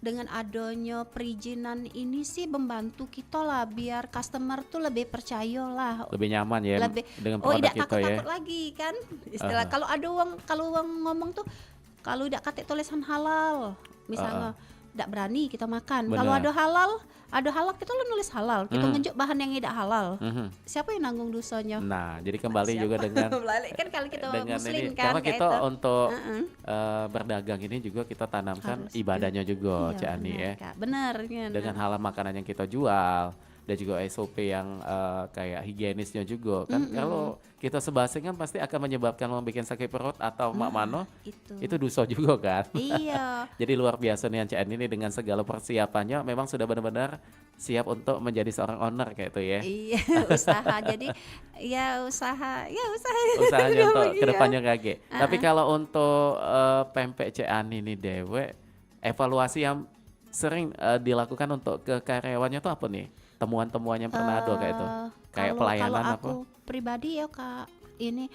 dengan adanya perizinan ini sih membantu kita lah biar customer tuh lebih percaya lah. Lebih nyaman ya dengan Oh, produk tidak kita ya. takut-takut lagi kan. Istilah kalau uang ngomong tuh kalau tidak kate tulisan halal misalnya tidak berani kita makan. Benar. Kalau ada halal kita lo nulis halal, kita ngejuk bahan yang tidak halal. Siapa yang nanggung dosanya? Nah, jadi kembali juga dengan Balik kan kalau kita dengan muslim ini, kan karena kayak kita itu. untuk berdagang ini juga kita tanamkan Harus ibadahnya juga Iya, Cik Ani benar, ya. Kak. Benar ya. Dengan halal makanan yang kita jual dan juga SOP yang kayak higienisnya juga kan. Kalau kita sebasing kan pasti akan menyebabkan membuat sakit perut atau mak mano itu dosa juga kan. Iya. Jadi luar biasa nih Cik Ani ini dengan segala persiapannya memang sudah benar-benar siap untuk menjadi seorang owner kayak itu ya. Iya, usaha. Jadi usaha Usahanya untuk Iya. kedepannya kaget. Tapi kalau untuk pempek Cik Ani ini dewe, evaluasi yang sering dilakukan untuk ke karyawannya tuh apa nih? Temuan-temuan yang pernah ada kayak itu? Kayak pelayanan kalau apa? aku pribadi ya Kak, ini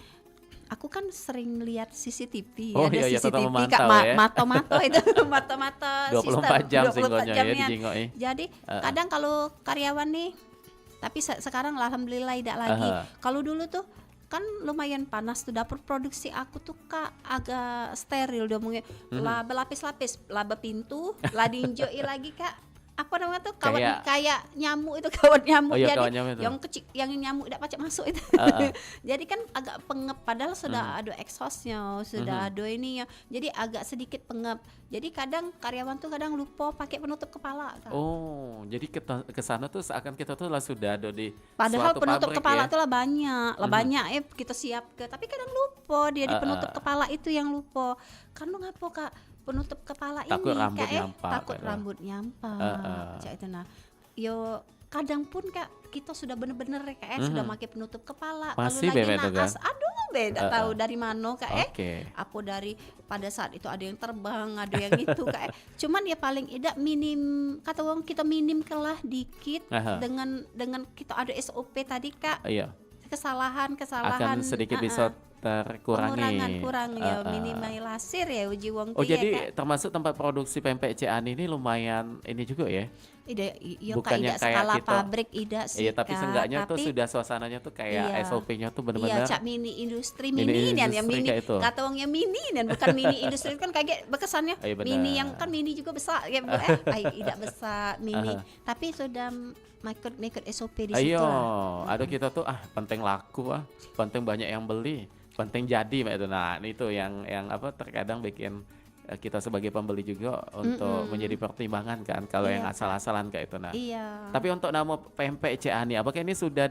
aku kan sering lihat CCTV Oh ada iya, tetap CCTV memantau Kak, ya. mato-mato itu mato-mato 24 jam 24 singgonya jam ya ya. dijingoi. Jadi kadang kalau karyawan nih, tapi sekarang alhamdulillah tidak lagi. Kalau dulu tuh kan lumayan panas tuh dapur produksi aku tuh Kak agak steril dia mungkin laba lapis-lapis, laba pintu, ladinjoi lagi Kak. Apa namanya tuh kayak nyamuk itu kawat nyamuk. Oh iya, jadi kawat nyamuk itu. yang kecil yang nyamuk tidak pacak masuk itu. Jadi kan agak pengep padahal sudah ada exhaustnya, sudah ada ini ya. Jadi agak sedikit pengep. Jadi kadang karyawan tuh kadang lupa pakai penutup kepala Kak. Oh, jadi ke sana tuh seakan kita tuh lah sudah ada di Padahal suatu penutup pabrik kepala ya. tuh lah banyak kita siap ke. Tapi kadang lupa dia di penutup kepala itu yang lupa. Karena ngapa Kak? Penutup kepala Takut ini rambut Kak nyampak, takut gitu. rambut nyampak. Cak itu nah. Yo kadang pun Kak kita sudah bener-bener Kak sudah pakai penutup kepala. Masih Kalau lagi bebek tuh, naas, aduh beda tahu dari mana Kak Oke. Apa dari pada saat itu ada yang terbang, ada yang itu Kak. Cuman ya paling tidak minim kata orang kita minim kelah dikit dengan kita ada SOP tadi Kak. Iya. Kesalahan Akan sedikit bisa terkurangi. kurang ya minimalisir ya uji wong Oh teh ya, jadi Kak. termasuk tempat produksi pempek Cik Ani ini lumayan ini juga ya Yo Bukan kak yang tidak kayak skala kita, pabrik tidak sih iya tapi kak, seenggaknya tuh tapi sudah suasananya tuh kayak iya. SOP-nya tuh Iya, bener-bener cak mini industri mini mini dan yang industri mini kayak itu. kata orangnya mini dan bukan mini industri itu kan kayak bekesannya Iya mini yang benar. kan mini juga besar ya tidak besar mini Aha. tapi sudah mengikut SOP di Ayo, situ lah. aduh kita tuh penting laku penting banyak yang beli, penting jadi Mbak itu. Nah, itu yang apa terkadang bikin kita sebagai pembeli juga untuk menjadi pertimbangan kan kalau yang Iya, Kak. asal-asalan kayak itu. Nah, Iya. tapi untuk nama pempek Ciani, apakah ini sudah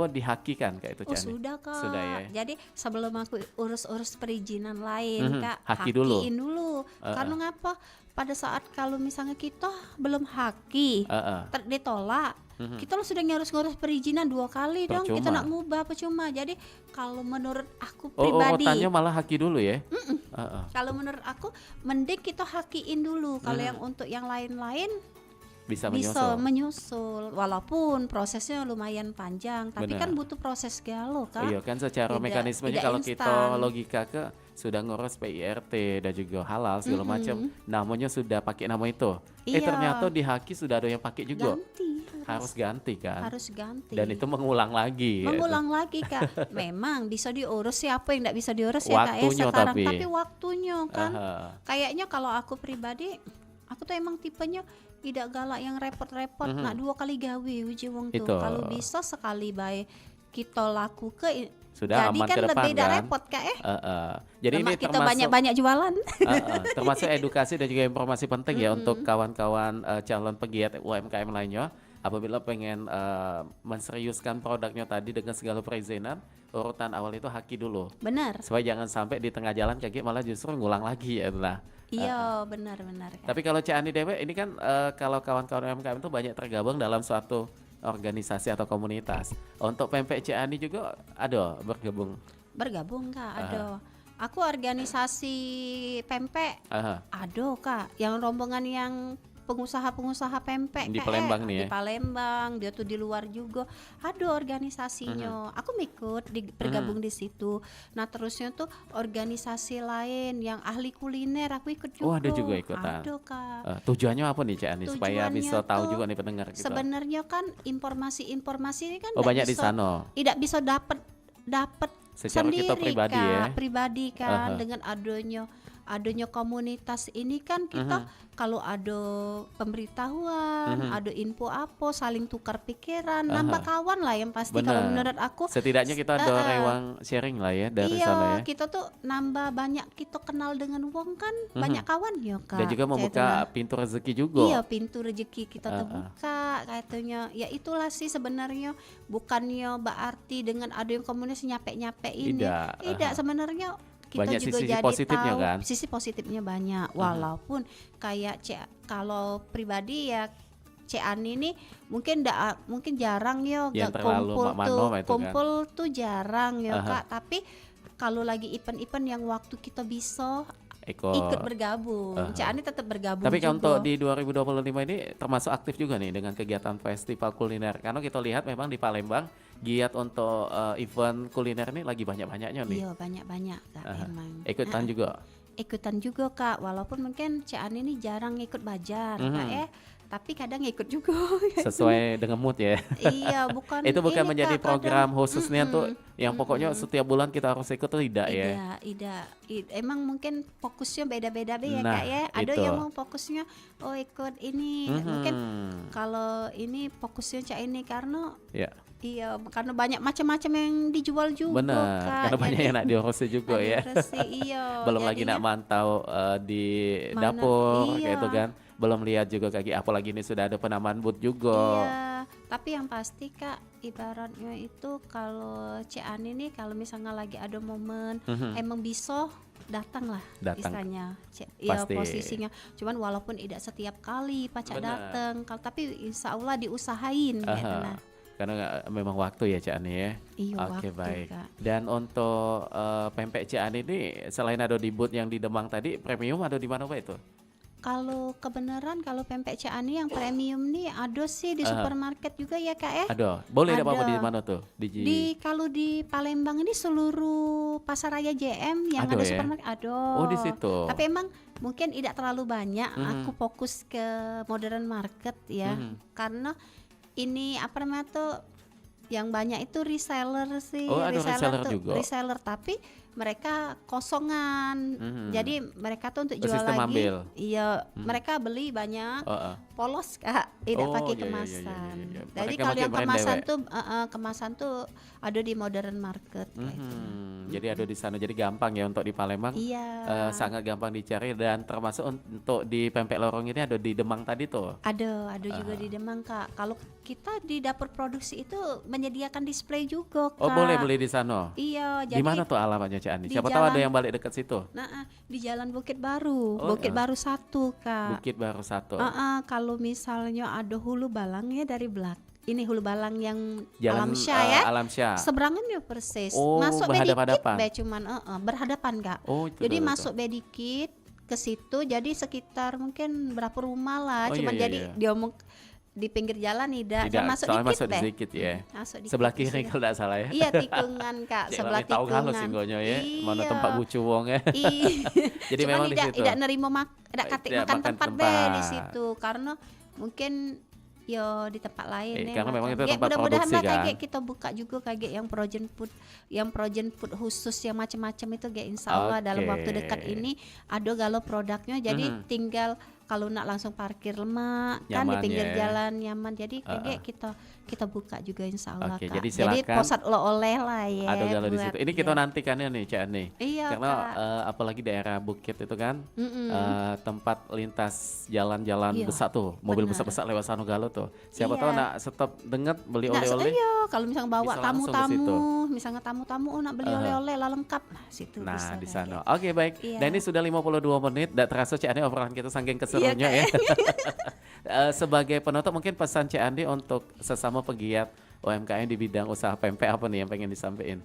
dihakikan kayak itu Oh Ciani? sudah kak. Sudah ya. Jadi sebelum aku urus perizinan lain Mhm, kak, haki dulu. hakiin dulu. Karena ngapa? Pada saat kalau misalnya kita belum haki, Heeh. ditolak, kita lo sudah ngurus perizinan 2 kali dong. Kita Percuma. nak ngubah percuma. Jadi kalau menurut aku Oh, pribadi, urutannya malah haki dulu ya? Heeh. kalau menurut aku mending kita hakiin dulu. Kalau yang untuk yang lain-lain Bisa bisa menyusul. menyusul walaupun prosesnya lumayan panjang tapi Benar. kan butuh proses galau kan. Iya kan secara Tidak- mekanismenya tidak kalau kita instan. logika ke sudah ngurus PIRT dan juga halal segala macam, namanya sudah pakai nama itu. Iya. Ternyata di haki sudah ada yang pakai juga. Ganti Harus ganti kan. harus ganti. Dan itu mengulang lagi. mengulang lagi kak. Memang bisa diurus siapa yang tidak bisa diurus ya kak ya Waktunya sekarang tapi. tapi waktunya kan. Aha. Kayaknya kalau aku pribadi aku tuh emang tipenya tidak galak yang repot-repot nak 2 kali gawe uji wong tuh. Itu. Kalau bisa sekali baik kita laku ke Sudah jadi aman kan ke depan lebih dah kan. repot kak ya. Jadi ini Lemak kita termasuk banyak-banyak jualan. termasuk edukasi dan juga informasi penting ya untuk kawan-kawan calon pegiat UMKM lainnya. Apabila pengen menseriuskan produknya tadi dengan segala perizinan, urutan awal itu haki dulu. Benar. Supaya jangan sampai di tengah jalan kaki malah justru ngulang lagi ya. Nah, Iya, benar-benar. Kak. tapi kalau Cak Ani Dewe ini kan kalau kawan-kawan UMKM itu banyak tergabung dalam suatu organisasi atau komunitas. Untuk pempek Cak Ani juga ada bergabung. Bergabung Kak, ada. Aku organisasi pempek, Aha. ada Kak. Yang rombongan yang pengusaha-pengusaha pempek Di Kak, Palembang nih ya? Di Palembang, dia tuh di luar juga ada organisasinya. Aku ikut bergabung di situ. Nah, terusnya tuh organisasi lain yang ahli kuliner aku ikut juga. Oh, ada juga ikutan. Ada Kak. Tujuannya apa nih Cak Ani supaya Tujuannya bisa tahu tuh juga nih pendengar kita. Sebenarnya kan informasi-informasi ini kan Oh, nggak banyak di bisa- sana. tidak bisa dapat Secara sendiri kita pribadi Kak, ya. pribadi kan Aha. dengan adanya komunitas ini kan kita kalau ada pemberitahuan, ada info apa, saling tukar pikiran, nambah kawan lah yang pasti kalau Benar. menurut aku. Setidaknya kita ada Heeh. rewang sharing lah ya dari Iya, sana ya. kita tuh nambah banyak kita kenal dengan wong kan, banyak kawan ya Kak. Dan juga Kayak membuka itu, pintu rezeki juga. iya, pintu rezeki kita terbuka katanya. Ya itulah sih sebenarnya bukannya berarti dengan ada yang komunis nyampe ini. Tidak, Tidak, sebenarnya kita Banyak juga sisi jadi positifnya tahu kan? sisi positifnya banyak. Walaupun kayak kalau pribadi ya Cek Ani ini mungkin jarang yo Yang gak terlalu kumpul mak tuh manom itu kan. kumpul tuh jarang ya Aha. Kak. Tapi kalau lagi event-event yang waktu kita bisa Ikut ikut bergabung. Aha. Cak Ani tetap bergabung Tapi kan juga. untuk di 2025 ini termasuk aktif juga nih dengan kegiatan festival kuliner. Karena kita lihat memang di Palembang giat untuk event kuliner ini lagi banyak-banyaknya nih. Iya banyak-banyak Kak Aha. emang. Ikutan juga. Ikutan juga Kak, walaupun mungkin Cak Ani ini jarang ikut bajar Kak ya. Tapi kadang ikut juga. Sesuai dengan mood ya. Iya, bukan Itu bukan ini, menjadi Kak, program kadang- khususnya tuh yang pokoknya setiap bulan kita harus ikut, tidak ya. Tidak. Emang mungkin fokusnya beda-beda ya Nah, Kak ya. Ada itu. yang mau fokusnya ikut ini. Mungkin Mhm. kalau ini fokusnya Cak ini karena Ya, iya karena banyak macam-macam yang dijual juga benar. Kak. Karena banyak Jadi- yang nak diurusi juga ya. Diurusi, iya. Belum lagi nak Jadinya- mantau di Mana- dapur iya. gitu kan. Belum lihat juga kaki apalagi ini sudah ada penambahan booth juga. Iya, tapi yang pasti Kak, ibaratnya itu kalau Cik Ani nih kalau misalnya lagi ada momen emang bisa datang lah Datang. istilahnya. Ya Pasti. posisinya. Cuman walaupun tidak setiap kali Pacak Benar. datang, tapi insya Allah diusahain gitu Aha. nah. Karena memang waktu ya Cak Ani ya. Iya Oke, waktu baik. Kak. Dan untuk pempek Cak Ani ini selain ada di booth yang di Demang tadi, premium ada di mana Pak itu? Kalau kebenaran kalau pempek Ciani yang premium nih ada sih di Heeh. supermarket juga ya Kak ya. Aduh, boleh enggak apa-apa di Ada. mana tuh? Kalau di Palembang ini seluruh pasar raya JM yang Aduh ada ya. supermarket ada. Oh, di situ. Tapi emang mungkin tidak terlalu banyak. Aku fokus ke modern market ya. Karena ini apa namanya tuh yang banyak itu reseller sih. Oh, ada reseller tuh, juga. reseller tapi mereka kosongan. Jadi mereka tuh untuk jual Sistem lagi. ambil. Iya, mereka beli banyak. Heeh. Polos Kak, tidak Oh, pakai iya, iya, iya, kemasan. iya, iya. Jadi Mereka kalau pakai yang brand kemasan dewek. tuh kemasan tuh ada di modern market kayak gitu. Jadi ada di sana, jadi gampang ya untuk di Palembang. Iya. Sangat gampang dicari dan termasuk untuk di pempek lorong ini ada di Demang tadi tuh. Ada juga di Demang Kak. Kalau kita di dapur produksi itu menyediakan display juga Kak. Oh, boleh beli di sana. Iya, Di jadi mana tuh alamatnya Cik Ani? di Siapa tahu ada jalan- yang balik dekat situ. di Jalan Bukit Baru, Oh, Bukit Baru 1 Kak. Bukit Baru 1. Kalau misalnya ada hulu balang ya dari belak. Ini hulu balang yang Jalan Alamsyah ya. Alamsyah. Seberangannya persis. Oh, Masuk be dikit berhadapan-hadapan. be cuman berhadapan Kak. Oh, itu Jadi dulu tuh. masuk be dikit ke situ jadi sekitar mungkin berapa rumah lah. Oh, Cuman iya, iya, jadi iya. diomong di pinggir jalan tidak, Tidak, masuk soalnya dikit masuk be. sedikit ya. Masuk dikit Sebelah di kiri sini. kalau tidak salah ya. Iya tikungan Kak, Cik sebelah Lani tahu kan lo tikungan. singgonya ya, mana Iya. tempat bucu wong ya. Iya. Jadi Cuman memang di situ. tidak nerimo tidak katik Tidak makan makan tempat be tempat. di situ karena mungkin yo di tempat lain ya Karena memang makan. itu Ya, tempat mudah-mudahan produksi lah kan. kayak kita buka juga kayak yang frozen food khusus yang macam-macam itu kayak insya Allah dalam Oke. waktu dekat ini ada galau produknya jadi tinggal kalau nak langsung parkir lemak kan di Nyaman pinggir ya. jalan nyaman jadi kayak kita buka juga insya Allah Oke, Kak. jadi Jadi silakan. pusat oleh-oleh lah ya Ada galau di buat- situ. Ini kita iya. nantikan ya nih Cik Ani. Iya Karena Kak. apalagi daerah Bukit itu kan Mm-mm. tempat lintas jalan-jalan Iya, besar tuh, mobil benar. besar-besar lewat sana galau tuh. Siapa Iya. tahu nak stop denget beli Nah, oleh-oleh. iya, kalau misalnya bawa bisa langsung ke situ. tamu-tamu, misalnya tamu-tamu nak beli oleh-oleh lah lengkap. Nah, situ Nah, bisa di dah, sana. ya. Oke, baik. Iya. Dan ini sudah 52 menit. Tidak terasa Cik Andi obrolan kita saking keseruannya Iya, ya. Sebagai penutup mungkin pesan Cik Andi untuk sesama pegiat UMKM di bidang usaha pempek apa nih yang pengen disampaikan?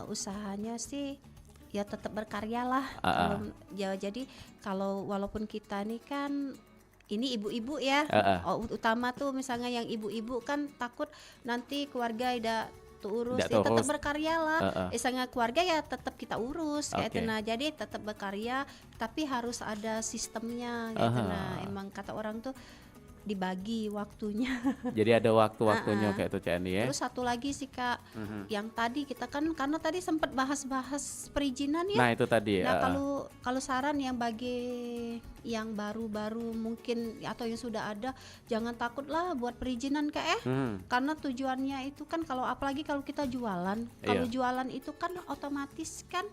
Usahanya sih ya tetap berkarya lah. Jadi kalau walaupun kita nih kan ini ibu-ibu ya, utama tuh misalnya yang ibu-ibu kan takut nanti keluarga tidak urus, Tidak ya tetap terurus. berkarya lah. Misalnya keluarga ya tetap kita urus kayak Oke. itu. Nah, jadi tetap berkarya tapi harus ada sistemnya kayak itu. Nah, emang kata orang tuh dibagi waktunya. Jadi ada waktu-waktunya kayak itu Cik Andi ya. Terus satu lagi sih Kak, yang tadi kita kan karena tadi sempat bahas-bahas perizinan ya. Nah, itu tadi. Nah, kalau saran yang bagi yang baru-baru mungkin atau yang sudah ada, jangan takutlah buat perizinan Kak ya. Karena tujuannya itu kan kalau apalagi kalau kita jualan, kalau Iya. jualan itu kan otomatis kan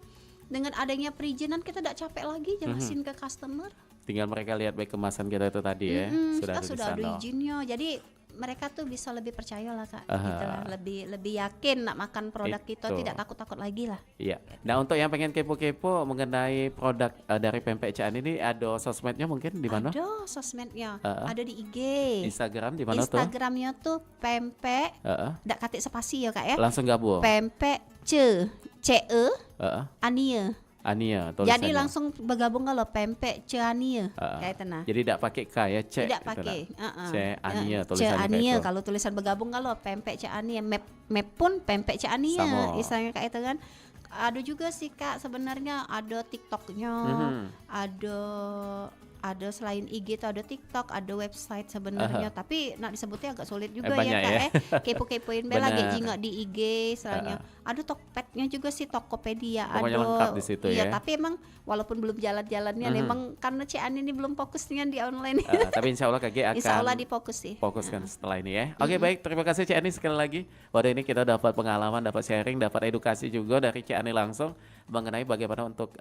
dengan adanya perizinan kita tidak capek lagi jelasin ke customer. Tinggal mereka lihat baik kemasan kita itu tadi ya. Sudah ada di Sudah ada sana. izinnya. Jadi mereka tuh bisa lebih percaya lah Kak. Gitu lah. Lebih yakin nak makan produk kita, Itu. tidak takut-takut lagi lah. Iya. Nah, untuk yang pengen kepo-kepo mengenai produk dari pempek Cik Andi ini ada sosmednya mungkin di mana? Ada sosmednya, ada di IG. Instagram di mana tuh? Instagramnya tuh pempek, ndak katik spasi ya Kak ya. Langsung gabung. Pempek ce Ania. Ania tulisannya. Jadi langsung bergabung kalau pempek ce Ania kayak itu nah. Jadi tidak pakai K ya, Cek. Tidak gitu pakai. nah. Cek Ania Ce tulisannya kayak Ania itu. kalau tulisan bergabung kalau pempek ce Ania, map pun pempek ce Ania. Sama. Misalnya kayak itu kan. Ada juga sih Kak sebenarnya ada TikToknya, ada selain IG itu ada TikTok, ada website sebenarnya, tapi nak disebutnya agak sulit juga banyak ya Kak. ya. Kepo-kepoin be lagi Benar. jingok di IG soalnya. Ada Tokpednya juga sih, Tokopedia Pokoknya ada. lengkap di situ Iya, ya. tapi emang walaupun belum jalan-jalannya memang karena Cian ini belum fokus dengan di online. Tapi insya Allah KG akan Insya Allah difokus sih. fokuskan setelah ini ya. Oke, baik, terima kasih Cik Ani sekali lagi. Pada ini kita dapat pengalaman, dapat sharing, dapat edukasi juga dari Cik Ani langsung mengenai bagaimana untuk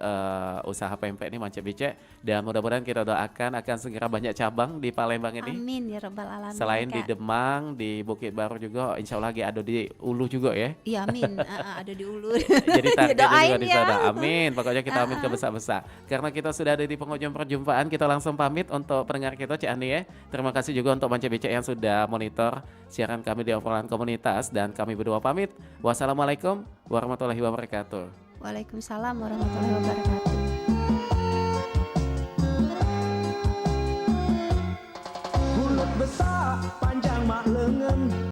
usaha pempek ini Mancep Bicek, dan mudah-mudahan kita doakan akan segera banyak cabang di Palembang ini. Amin ya rabbal alamin. Selain di Kak. Demang, di Bukit Baru juga, insya Allah lagi ada di Ulu juga ya. Iya amin. Ada di Ulu. Jadi targetnya Doain juga di ya. sana. Amin. Pokoknya kita amin ke besar-besar. Karena kita sudah ada di penghujung perjumpaan, kita langsung pamit untuk pendengar kita Cik Andi ya. Terima kasih juga untuk Mancep Bicek yang sudah monitor siaran kami di obrolan komunitas, dan kami berdua pamit. Wassalamualaikum warahmatullahi wabarakatuh. Waalaikumsalam warahmatullahi wabarakatuh.